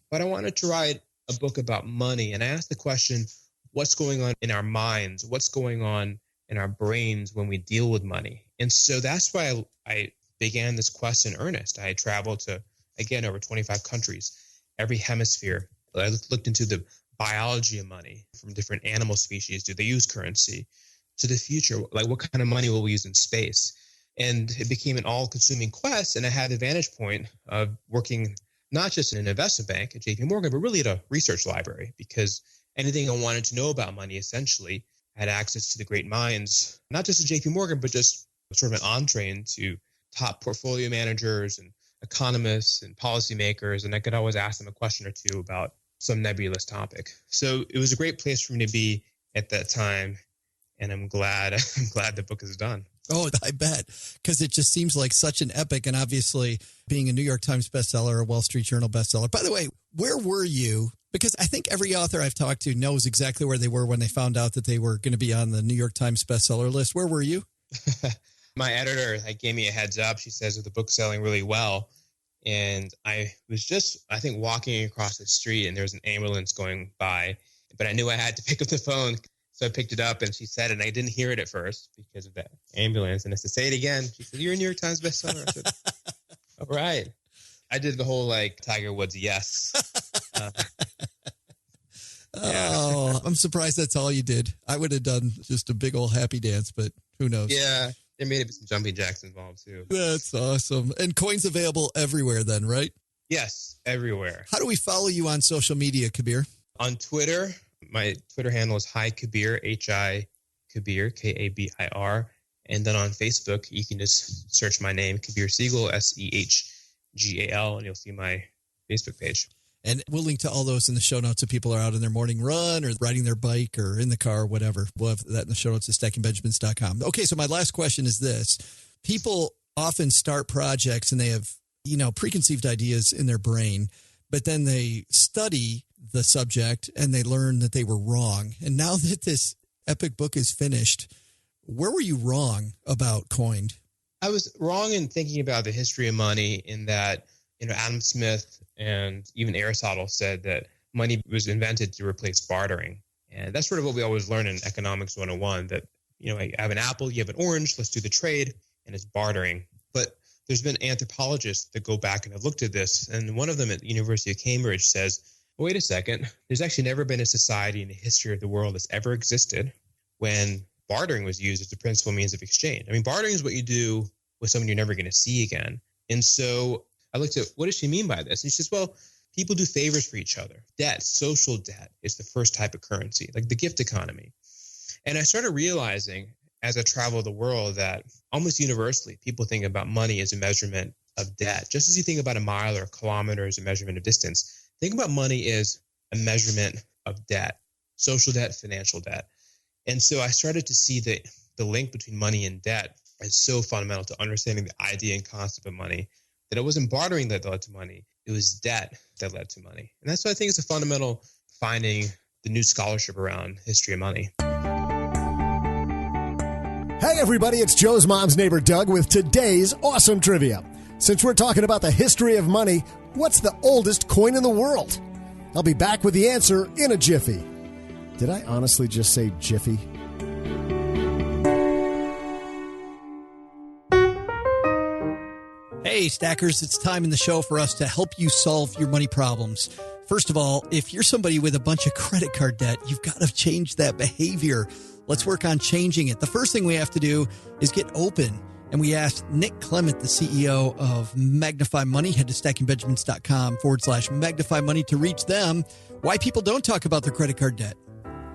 But I wanted to write a book about money, and I asked the question, what's going on in our minds? What's going on in our brains when we deal with money? And so that's why I began this quest in earnest. I traveled to, again, over 25 countries, every hemisphere. I looked into the biology of money from different animal species. Do they use currency? To the future, like what kind of money will we use in space? And it became an all-consuming quest. And I had the vantage point of working not just in an investment bank at JP Morgan, but really at a research library, because anything I wanted to know about money, essentially, I had access to the great minds, not just at JP Morgan, but just sort of an entree into top portfolio managers and economists and policymakers. And I could always ask them a question or two about some nebulous topic. So it was a great place for me to be at that time. And I'm glad the book is done. Oh, I bet, because it just seems like such an epic. And obviously being a New York Times bestseller, a Wall Street Journal bestseller. By the way, where were you? Because I think every author I've talked to knows exactly where they were when they found out that they were going to be on the New York Times bestseller list. Where were you? My editor gave me a heads up. She says that the book's selling really well. And I was just, I think, walking across the street and there was an ambulance going by. But I knew I had to pick up the phone. So I picked it up and she said it, and I didn't hear it at first because of that ambulance. And I said, say it again. She said, you're a New York Times bestseller. I said, all right. I did the whole Tiger Woods yes. Oh, I'm surprised that's all you did. I would have done just a big old happy dance, but who knows? Yeah. There may be some jumping jacks involved too. That's awesome. And coins available everywhere then, right? Yes, everywhere. How do we follow you on social media, Kabir? On Twitter, my Twitter handle is Hi Kabir, Hi Kabir, Kabir. And then on Facebook, you can just search my name, Kabir Sehgal, Sehgal, and you'll see my Facebook page. And we'll link to all those in the show notes if people are out on their morning run or riding their bike or in the car or whatever. We'll have that in the show notes at stackingbenjamins.com. Okay, so my last question is this. People often start projects and they have, preconceived ideas in their brain, but then they study the subject and they learn that they were wrong. And now that this epic book is finished, where were you wrong about Coined? I was wrong in thinking about the history of money in that, Adam Smith and even Aristotle said that money was invented to replace bartering. And that's sort of what we always learn in Economics 101, that, I have an apple, you have an orange, let's do the trade, and it's bartering. But there's been anthropologists that go back and have looked at this. And one of them at the University of Cambridge says, wait a second, there's actually never been a society in the history of the world that's ever existed when bartering was used as the principal means of exchange. I mean, bartering is what you do with someone you're never going to see again. And so I looked at, what does she mean by this? And she says, well, people do favors for each other. Debt, social debt is the first type of currency, like the gift economy. And I started realizing as I travel the world that almost universally people think about money as a measurement of debt. Just as you think about a mile or a kilometer as a measurement of distance, think about money as a measurement of debt, social debt, financial debt. And so I started to see the link between money and debt as so fundamental to understanding the idea and concept of money, that it wasn't bartering that led to money. It was debt that led to money. And that's why I think it's a fundamental finding the new scholarship around history of money. Hey, everybody, it's Joe's mom's neighbor, Doug, with today's awesome trivia. Since we're talking about the history of money, what's the oldest coin in the world? I'll be back with the answer in a jiffy. Did I honestly just say jiffy? Hey, Stackers, it's time in the show for us to help you solve your money problems. First of all, if you're somebody with a bunch of credit card debt, you've got to change that behavior. Let's work on changing it. The first thing we have to do is get open. And we asked Nick Clement, the CEO of Magnify Money, head to stackingbenjamins.com/Magnify Money to reach them, why people don't talk about their credit card debt.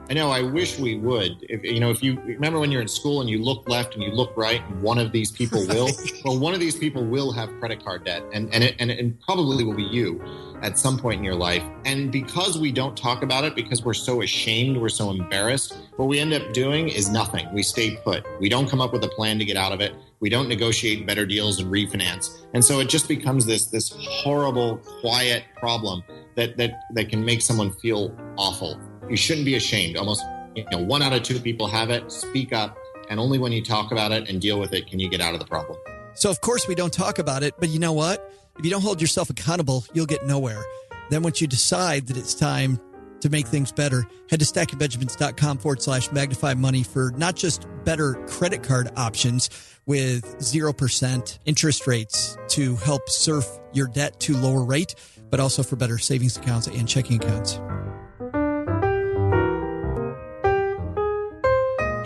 I know. I wish we would. If you remember when you're in school and you look left and you look right, and one of these people will. Well, one of these people will have credit card debt, and it probably will be you at some point in your life. And because we don't talk about it, because we're so ashamed, we're so embarrassed, what we end up doing is nothing. We stay put. We don't come up with a plan to get out of it. We don't negotiate better deals and refinance. And so it just becomes this horrible, quiet problem that can make someone feel awful. You shouldn't be ashamed. Almost 1 out of 2 people have it. Speak up. And only when you talk about it and deal with it can you get out of the problem. So, of course, we don't talk about it. But you know what? If you don't hold yourself accountable, you'll get nowhere. Then once you decide that it's time to make things better, head to stackingbenjamins.com/Magnify Money for not just better credit card options with 0% interest rates to help surf your debt to lower rate, but also for better savings accounts and checking accounts.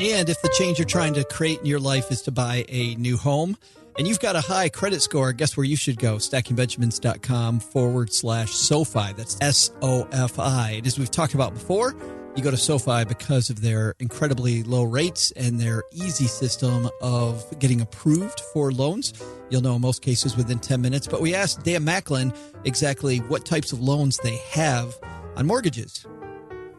And if the change you're trying to create in your life is to buy a new home and you've got a high credit score, guess where you should go? StackingBenjamins.com/SoFi. That's SOFI. And as we've talked about before, you go to SoFi because of their incredibly low rates and their easy system of getting approved for loans. You'll know in most cases within 10 minutes. But we asked Dan Macklin exactly what types of loans they have on mortgages.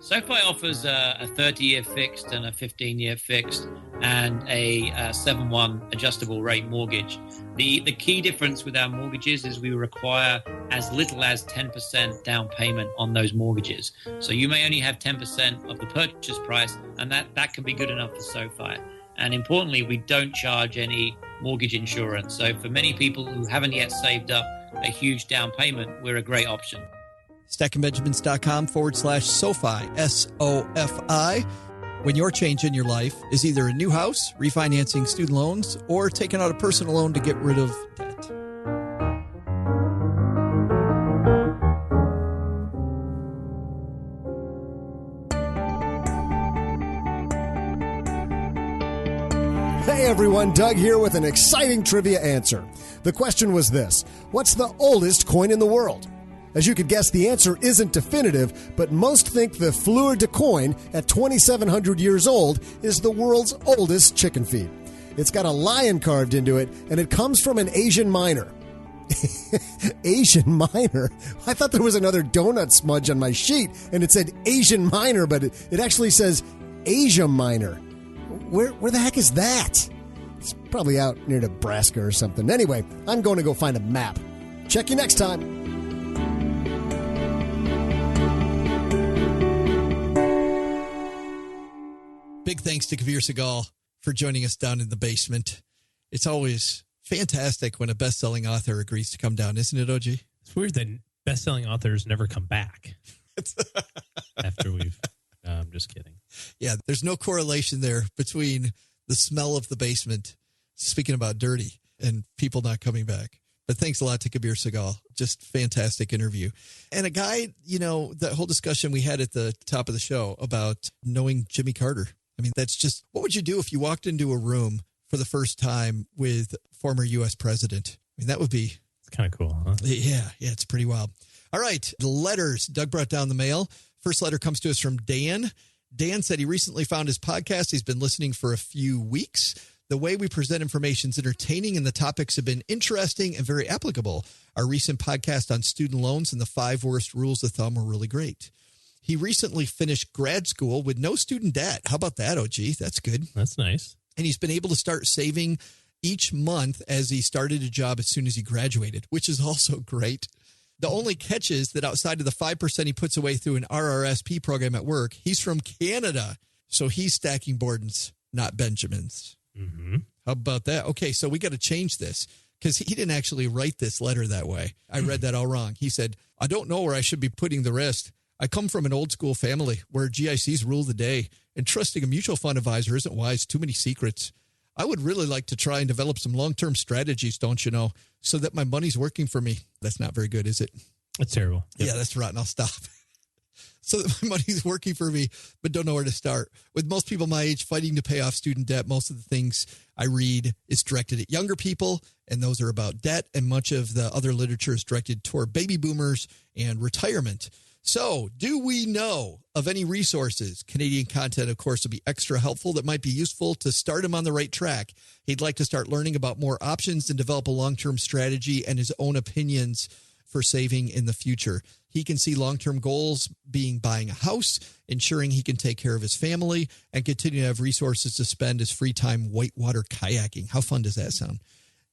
SoFi offers a 30-year fixed and a 15-year fixed and a 7/1 adjustable rate mortgage. The key difference with our mortgages is we require as little as 10% down payment on those mortgages. So you may only have 10% of the purchase price, and that can be good enough for SoFi. And importantly, we don't charge any mortgage insurance. So for many people who haven't yet saved up a huge down payment, we're a great option. StackingBenjamins.com/SoFi, SOFI. When your change in your life is either a new house, refinancing student loans, or taking out a personal loan to get rid of debt. Hey everyone, Doug here with an exciting trivia answer. The question was this: what's the oldest coin in the world? As you could guess, the answer isn't definitive, but most think the fleur de coin at 2,700 years old is the world's oldest chicken feed. It's got a lion carved into it, and it comes from an Asian miner. Asian miner? I thought there was another donut smudge on my sheet, and it said Asian miner, but it actually says Asia Minor. Where the heck is that? It's probably out near Nebraska or something. Anyway, I'm going to go find a map. Check you next time. Big thanks to Kabir Sehgal for joining us down in the basement. It's always fantastic when a best-selling author agrees to come down, isn't it, OG? It's weird that best-selling authors never come back after we've... No, I'm just kidding. Yeah, there's no correlation there between the smell of the basement, speaking about dirty, and people not coming back. But thanks a lot to Kabir Sehgal. Just fantastic interview. And a guy, that whole discussion we had at the top of the show about knowing Jimmy Carter. I mean, that's just, what would you do if you walked into a room for the first time with former U.S. president? I mean, that would be... It's kind of cool, huh? Yeah, it's pretty wild. All right, the letters. Doug brought down the mail. First letter comes to us from Dan. Dan said he recently found his podcast. He's been listening for a few weeks. The way we present information is entertaining, and the topics have been interesting and very applicable. Our recent podcast on student loans and the 5 worst rules of thumb were really great. He recently finished grad school with no student debt. How about that, OG? That's good. That's nice. And he's been able to start saving each month as he started a job as soon as he graduated, which is also great. The only catch is that outside of the 5% he puts away through an RRSP program at work, he's from Canada. So he's stacking Bordens, not Benjamins. Mm-hmm. How about that? Okay, so we got to change this because he didn't actually write this letter that way. I read that all wrong. He said, I don't know where I should be putting the rest. I come from an old school family where GICs rule the day, and trusting a mutual fund advisor isn't wise. Too many secrets. I would really like to try and develop some long-term strategies, don't you know, so that my money's working for me. That's not very good, is it? That's terrible. Yep. Yeah, that's rotten. I'll stop. So that my money's working for me, but don't know where to start. With most people my age fighting to pay off student debt, most of the things I read is directed at younger people, and those are about debt, and much of the other literature is directed toward baby boomers and retirement. So, do we know of any resources? Canadian content, of course, would be extra helpful that might be useful to start him on the right track. He'd like to start learning about more options and develop a long-term strategy and his own opinions for saving in the future. He can see long-term goals being buying a house, ensuring he can take care of his family, and continue to have resources to spend his free time whitewater kayaking. How fun does that sound?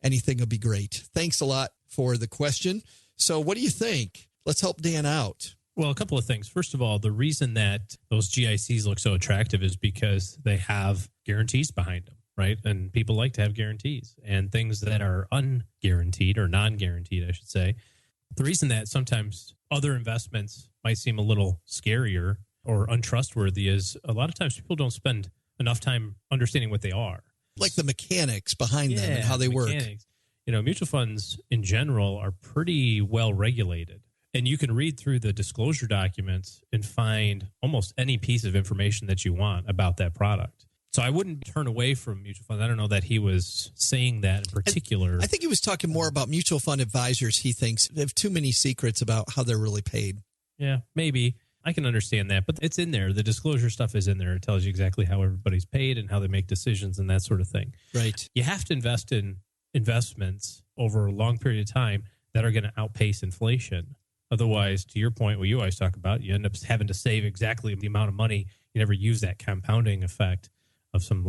Anything would be great. Thanks a lot for the question. So what do you think? Let's help Dan out. Well, a couple of things. First of all, the reason that those GICs look so attractive is because they have guarantees behind them, right? And people like to have guarantees, and things that are unguaranteed or non-guaranteed, I should say. The reason that sometimes other investments might seem a little scarier or untrustworthy is a lot of times people don't spend enough time understanding what they are. Like the mechanics behind them and how they work. Mutual funds in general are pretty well regulated. And you can read through the disclosure documents and find almost any piece of information that you want about that product. So I wouldn't turn away from mutual funds. I don't know that he was saying that in particular. I think he was talking more about mutual fund advisors. He thinks they have too many secrets about how they're really paid. Yeah, maybe. I can understand that, but it's in there. The disclosure stuff is in there. It tells you exactly how everybody's paid and how they make decisions and that sort of thing. Right. You have to invest in investments over a long period of time that are going to outpace inflation. Otherwise, to your point, what you always talk about, you end up having to save exactly the amount of money. You never use that compounding effect of some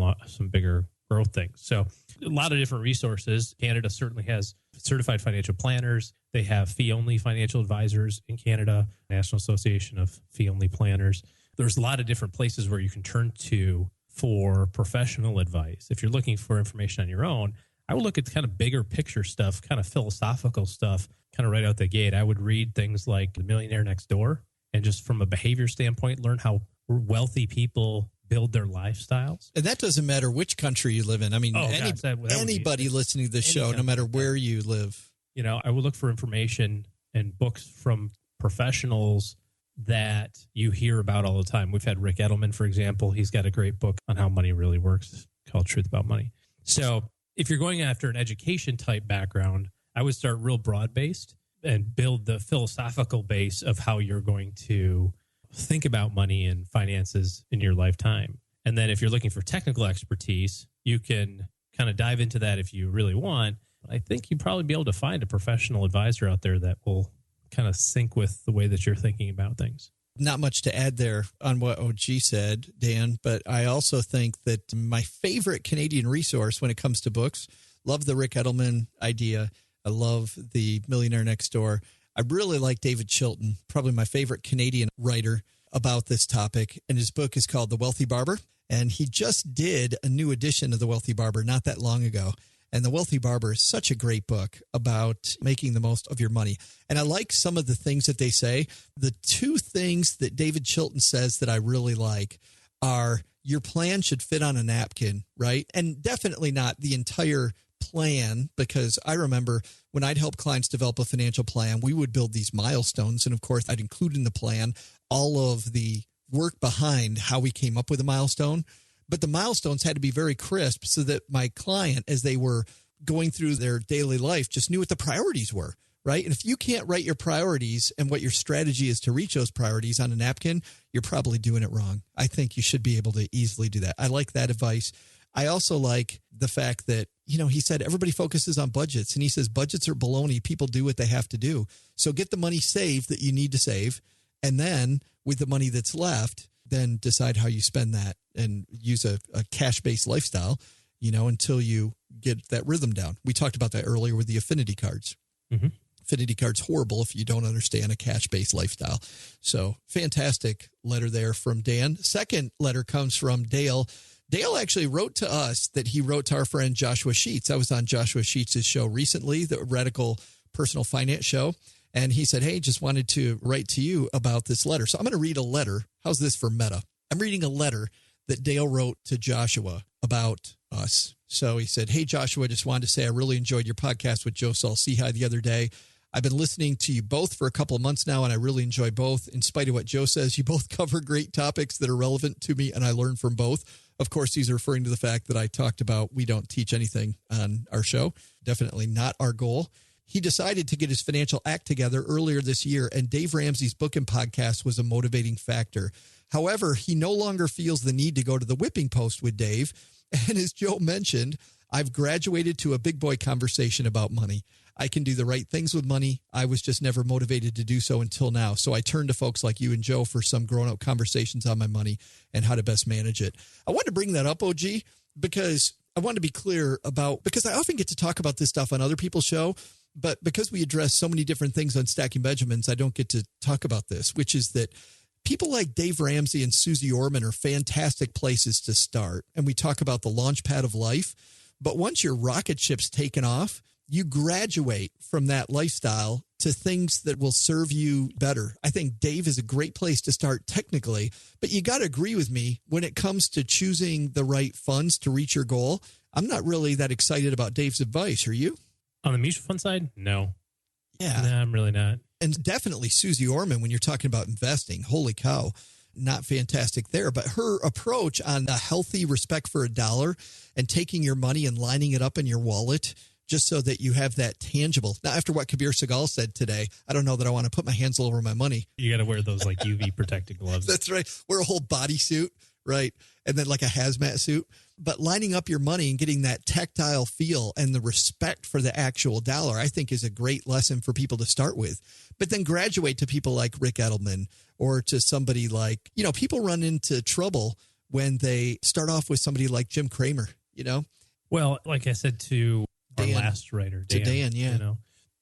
bigger growth things. So a lot of different resources. Canada certainly has certified financial planners. They have fee-only financial advisors in Canada, National Association of Fee-Only Planners. There's a lot of different places where you can turn to for professional advice. If you're looking for information on your own, I would look at kind of bigger picture stuff, kind of philosophical stuff, kind of right out the gate. I would read things like The Millionaire Next Door, and just from a behavior standpoint, learn how wealthy people build their lifestyles. And that doesn't matter which country you live in. I mean, anybody listening to this show, no matter where you live. You know, I would look for information and books from professionals that you hear about all the time. We've had Rick Edelman, for example. He's got a great book on how money really works called Truth About Money. So if you're going after an education type background, I would start real broad-based and build the philosophical base of how you're going to think about money and finances in your lifetime. And then if you're looking for technical expertise, you can kind of dive into that if you really want. But I think you'd probably be able to find a professional advisor out there that will kind of sync with the way that you're thinking about things. Not much to add there on what OG said, Dan, but I also think that my favorite Canadian resource when it comes to books, love the Rick Edelman idea. I love The Millionaire Next Door. I really like David Chilton, probably my favorite Canadian writer about this topic. And his book is called The Wealthy Barber. And he just did a new edition of The Wealthy Barber not that long ago. And The Wealthy Barber is such a great book about making the most of your money. And I like some of the things that they say. The two things that David Chilton says that I really like are your plan should fit on a napkin, right? And definitely not the entire plan, because I remember when I'd help clients develop a financial plan, we would build these milestones. And of course, I'd include in the plan all of the work behind how we came up with a milestone. But the milestones had to be very crisp so that my client, as they were going through their daily life, just knew what the priorities were, right? And if you can't write your priorities and what your strategy is to reach those priorities on a napkin, you're probably doing it wrong. I think you should be able to easily do that. I like that advice. I also like the fact that, you know, he said everybody focuses on budgets, and he says budgets are baloney. People do what they have to do. So get the money saved that you need to save. And then with the money that's left, then decide how you spend that and use a cash-based lifestyle, you know, until you get that rhythm down. We talked about that earlier with the affinity cards. Mm-hmm. Affinity cards horrible if you don't understand a cash-based lifestyle. So fantastic letter there from Dan. Second letter comes from Dale. Dale actually wrote to us that he wrote to our friend Joshua Sheets. I was on Joshua Sheets' show recently, the Radical Personal Finance Show. And he said, hey, just wanted to write to you about this letter. So I'm going to read a letter. How's this for meta? I'm reading a letter that Dale wrote to Joshua about us. So he said, hey, Joshua, just wanted to say I really enjoyed your podcast with Joe Saul-Sehy the other day. I've been listening to you both for a couple of months now, and I really enjoy both. In spite of what Joe says, you both cover great topics that are relevant to me, and I learn from both. Of course, he's referring to the fact that I talked about we don't teach anything on our show. Definitely not our goal. He decided to get his financial act together earlier this year, and Dave Ramsey's book and podcast was a motivating factor. However, he no longer feels the need to go to the whipping post with Dave. And as Joe mentioned, I've graduated to a big boy conversation about money. I can do the right things with money. I was just never motivated to do so until now. So I turned to folks like you and Joe for some grown-up conversations on my money and how to best manage it. I wanted to bring that up, OG, because I want to be clear about, because I often get to talk about this stuff on other people's show, but because we address so many different things on Stacking Benjamins, I don't get to talk about this, which is that people like Dave Ramsey and Susie Orman are fantastic places to start. And we talk about the launch pad of life. But once your rocket ship's taken off, you graduate from that lifestyle to things that will serve you better. I think Dave is a great place to start technically, but you got to agree with me when it comes to choosing the right funds to reach your goal. I'm not really that excited about Dave's advice. Are you? On the mutual fund side? No. Yeah. No, I'm really not. And definitely Susie Orman, when you're talking about investing, holy cow. not fantastic there. But her approach on the healthy respect for a dollar and taking your money and lining it up in your wallet just so that you have that tangible. Now, after what Kabir Sehgal said today, I don't know that I want to put my hands all over my money. You got to wear those like UV protected gloves. That's right. Wear a whole bodysuit, right? And then like a hazmat suit. But lining up your money and getting that tactile feel and the respect for the actual dollar, I think is a great lesson for people to start with. But then graduate to people like Rick Edelman or to somebody like, people run into trouble when they start off with somebody like Jim Cramer, Well, like I said to our last writer, Dan, yeah.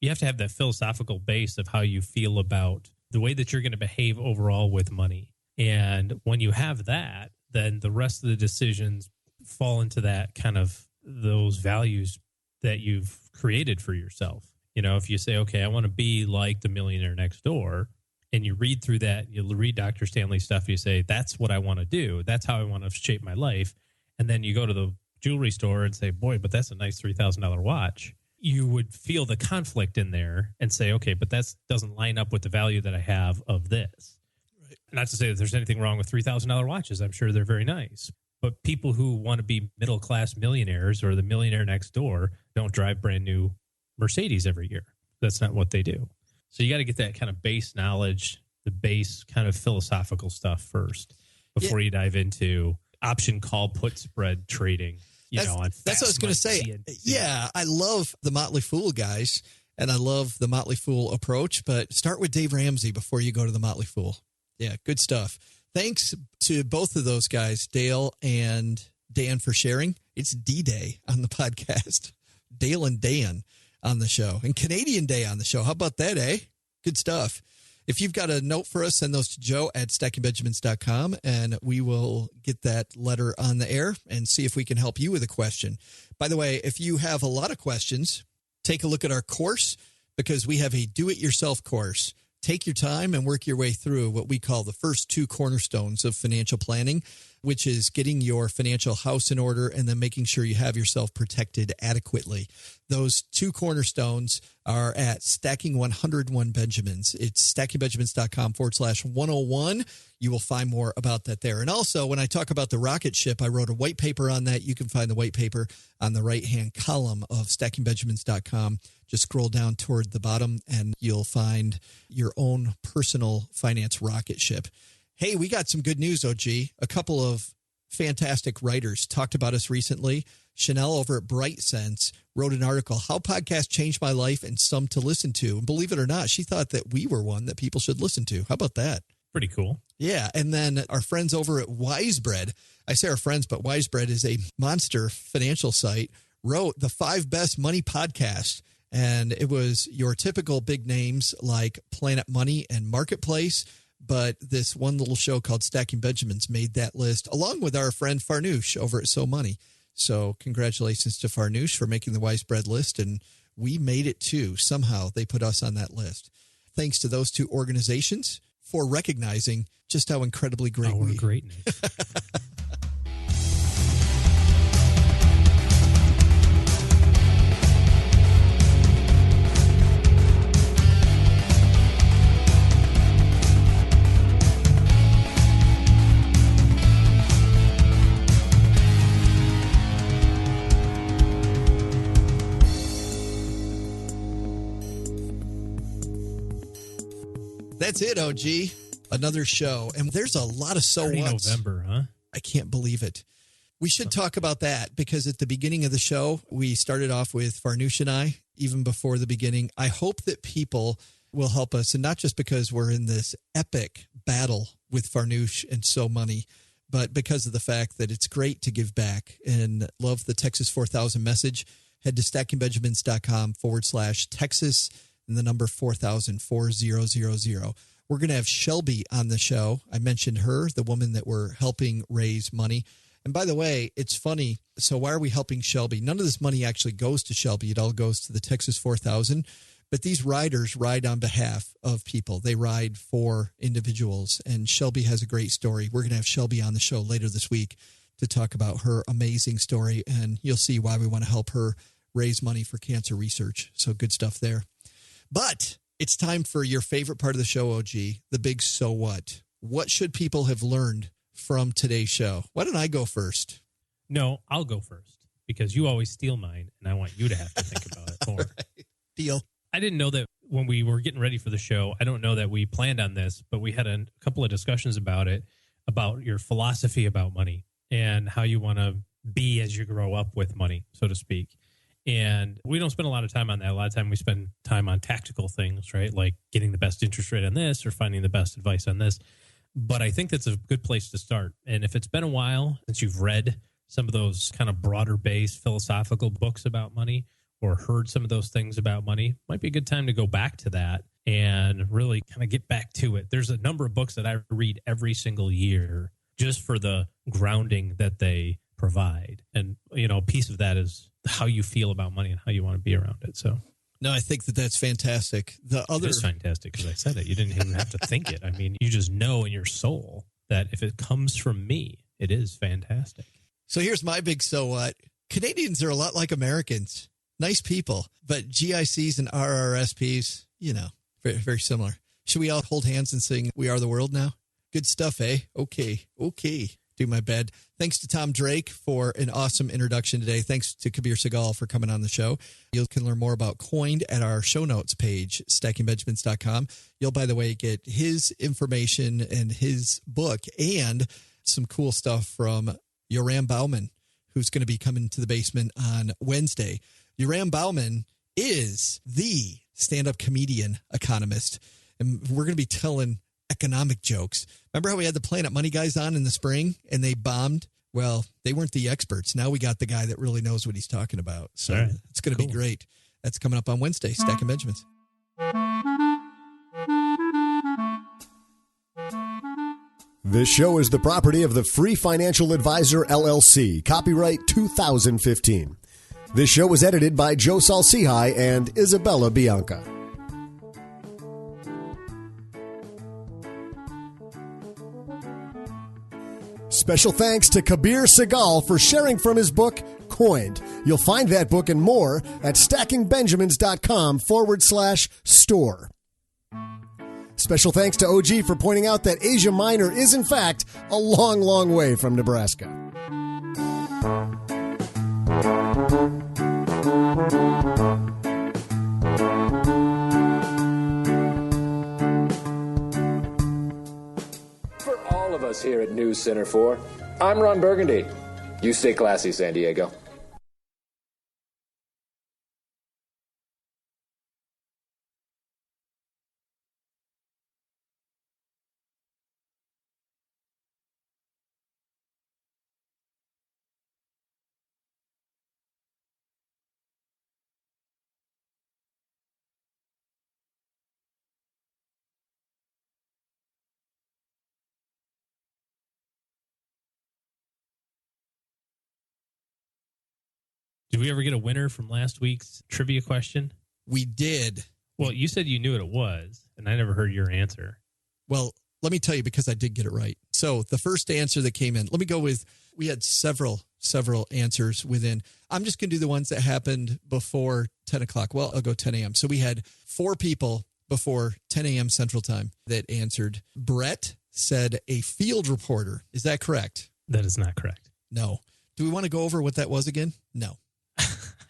You have to have that philosophical base of how you feel about the way that you're going to behave overall with money. And when you have that, then the rest of the decisions fall into that kind of those values that you've created for yourself. If you say, okay, I want to be like the millionaire next door, and you read through that, you read Dr. Stanley's stuff, you say, that's what I want to do. That's how I want to shape my life. And then you go to the jewelry store and say, boy, but that's a nice $3,000 watch. You would feel the conflict in there and say, okay, but that doesn't line up with the value that I have of this. Right. Not to say that there's anything wrong with $3,000 watches. I'm sure they're very nice. But people who want to be middle-class millionaires or the millionaire next door don't drive brand new Mercedes every year. That's not what they do. So you got to get that kind of base knowledge, the base kind of philosophical stuff first before you dive into option call put spread trading. That's what I was going to say. CNC. Yeah, I love the Motley Fool guys, and I love the Motley Fool approach, but start with Dave Ramsey before you go to the Motley Fool. Yeah, good stuff. Thanks to both of those guys, Dale and Dan, for sharing. It's D-Day on the podcast. Dale and Dan on the show, and Canadian Day on the show. How about that, eh? Good stuff. If you've got a note for us, send those to Joe at stackingbenjamins.com, and we will get that letter on the air and see if we can help you with a question. By the way, if you have a lot of questions, take a look at our course, because we have a do-it-yourself course. Take your time and work your way through what we call the first two cornerstones of financial planning, which is getting your financial house in order and then making sure you have yourself protected adequately. Those two cornerstones are at Stacking 101 Benjamins. It's stackingbenjamins.com/101. You will find more about that there. And also, when I talk about the rocket ship, I wrote a white paper on that. You can find the white paper on the right-hand column of stackingbenjamins.com. Just scroll down toward the bottom and you'll find your own personal finance rocket ship. Hey, we got some good news, OG. A couple of fantastic writers talked about us recently. Chanel over at Bright Sense wrote an article, How Podcasts Changed My Life and Some to Listen to. And believe it or not, she thought that we were one that people should listen to. How about that? Pretty cool. Yeah. And then our friends over at Wisebread, I say our friends, but Wisebread is a monster financial site, wrote the 5 best money podcasts. And it was your typical big names like Planet Money and Marketplace. But this one little show called Stacking Benjamins made that list, along with our friend Farnoosh over at So Money. So congratulations to Farnoosh for making the Wisebread list. And we made it too. Somehow they put us on that list. Thanks to those two organizations for recognizing just how incredibly great our greatness. That's it, OG. Another show. And there's a lot of so what's. November, huh? I can't believe it. We should talk about that because at the beginning of the show, we started off with Farnoosh and I, even before the beginning. I hope that people will help us, and not just because we're in this epic battle with Farnoosh and So Money, but because of the fact that it's great to give back and love the Texas 4000 message. Head to stackingbenjamins.com/Texas and the number 4000 4000. We're going to have Shelby on the show. I mentioned her, the woman that we're helping raise money. And by the way, it's funny. So why are we helping Shelby? None of this money actually goes to Shelby. It all goes to the Texas 4000. But these riders ride on behalf of people. They ride for individuals. And Shelby has a great story. We're going to have Shelby on the show later this week to talk about her amazing story. And you'll see why we want to help her raise money for cancer research. So good stuff there. But it's time for your favorite part of the show, OG, the big so what. what should people have learned from today's show? Why don't I go first? No, I'll go first because you always steal mine, and I want you to have to think about it more. Right. Deal. I didn't know that when we were getting ready for the show. I don't know that we planned on this, but we had a couple of discussions about it, about your philosophy about money and how you want to be as you grow up with money, so to speak. And we don't spend a lot of time on that. A lot of time we spend time on tactical things, right? Like getting the best interest rate on this or finding the best advice on this. But I think that's a good place to start. And if it's been a while since you've read some of those kind of broader based philosophical books about money or heard some of those things about money, might be a good time to go back to that and really kind of get back to it. There's a number of books that I read every single year just for the grounding that they provide. And, you know, a piece of that is how you feel about money and how you want to be around it. So, no, I think that that's fantastic. The other is fantastic because I said it. You didn't even have to think it. I mean, you just know in your soul that if it comes from me, it is fantastic. So here's my big so what. Canadians are a lot like Americans. Nice people, but GICs and RRSPs, you know, very, very similar. Should we all hold hands and sing We Are the World now? Good stuff, eh? Okay. Do my bed. Thanks to Tom Drake for an awesome introduction today. Thanks to Kabir Sehgal for coming on the show. You can learn more about Coined at our show notes page, stackingbenjamins.com. You'll, by the way, get his information and his book and some cool stuff from Yoram Bauman, who's going to be coming to the basement on Wednesday. Yoram Bauman is the stand-up comedian economist, and we're going to be telling economic jokes. Remember how we had the Planet Money guys on in the spring and they bombed? Well, they weren't the experts. Now we got the guy that really knows what he's talking about. So right. It's going to be great. That's coming up on Wednesday, Stacking Benjamins. This show is the property of the Free Financial Advisor, LLC. Copyright 2015. This show was edited by Joe Salcihai and Isabella Bianca. Special thanks to Kabir Sehgal for sharing from his book, Coined. You'll find that book and more at stackingbenjamins.com/store. Special thanks to OG for pointing out that Asia Minor is, in fact, a long, long way from Nebraska. For all of us here at News Center 4, I'm Ron Burgundy. You stay classy, San Diego. Did we ever get a winner from last week's trivia question? We did. Well, you said you knew what it was, and I never heard your answer. Well, let me tell you, because I did get it right. So the first answer that came in, let me go with, we had several answers within. I'm just going to do the ones that happened before 10 o'clock. Well, I'll go 10 a.m. So we had 4 people before 10 a.m. Central Time that answered. Brett said a field reporter. Is that correct? That is not correct. No. Do we want to go over what that was again? No.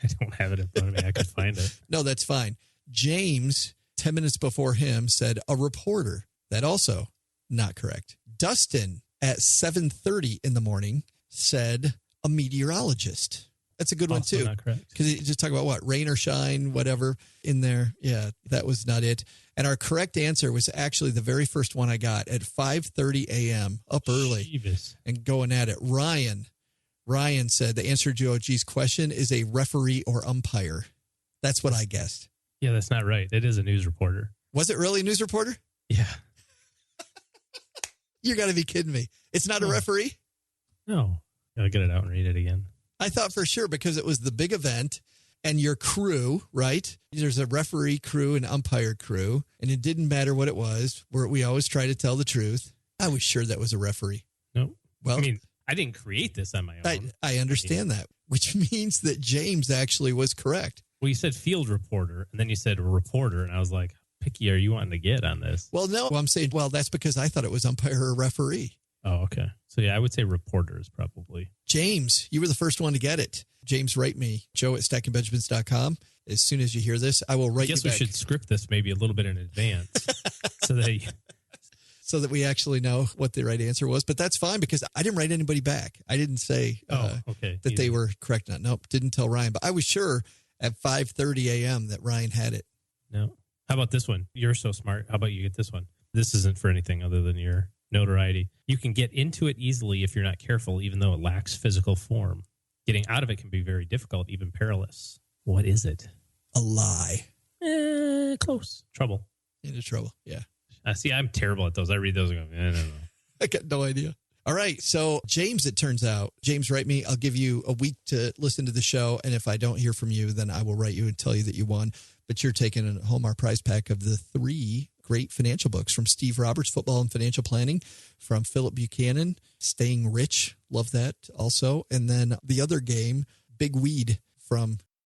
I don't have it in front of me. I could find it. No, that's fine. James, 10 minutes before him, said a reporter. That also not correct. Dustin, at 7:30 in the morning, said a meteorologist. That's a good also one, too. Not correct. Because you just talk about what? Rain or shine, whatever in there. Yeah, that was not it. And our correct answer was actually the very first one I got at 5:30 a.m., up early Jeebus. And going at it. Ryan said the answer to OG's question is a referee or umpire. That's what I guessed. Yeah, that's not right. It is a news reporter. Was it really a news reporter? Yeah. You got to be kidding me. It's not a referee? No. I'll get it out and read it again. I thought for sure because it was the big event and your crew, right? There's a referee crew and umpire crew, and it didn't matter what it was. We always try to tell the truth. I was sure that was a referee. No. Well, I mean, I didn't create this on my own. I understand that, which means that James actually was correct. Well, you said field reporter, and then you said reporter, and I was like, picky are you wanting to get on this? Well, no, I'm saying, that's because I thought it was umpire or referee. Oh, okay. So, yeah, I would say reporters probably. James, you were the first one to get it. James, write me, joe@stackingbenjamins.com. As soon as you hear this, I will write you back. I guess we should script this maybe a little bit in advance so that we actually know what the right answer was. But that's fine because I didn't write anybody back. I didn't say that they were correct. Nope, didn't tell Ryan. But I was sure at 5:30 a.m. that Ryan had it. No. How about this one? You're so smart. How about you get this one? This isn't for anything other than your notoriety. You can get into it easily if you're not careful, even though it lacks physical form. Getting out of it can be very difficult, even perilous. What is it? A lie. Close. Trouble. Into trouble, yeah. See, I'm terrible at those. I read those and go, I don't know. I got no idea. All right. So, James, it turns out, James, write me. I'll give you a week to listen to the show. And if I don't hear from you, then I will write you and tell you that you won. But you're taking home our prize pack of the 3 great financial books from Steve Roberts, Football and Financial Planning, from Philip Buchanan, Staying Rich. Love that also. And then the other game, Big Weed, from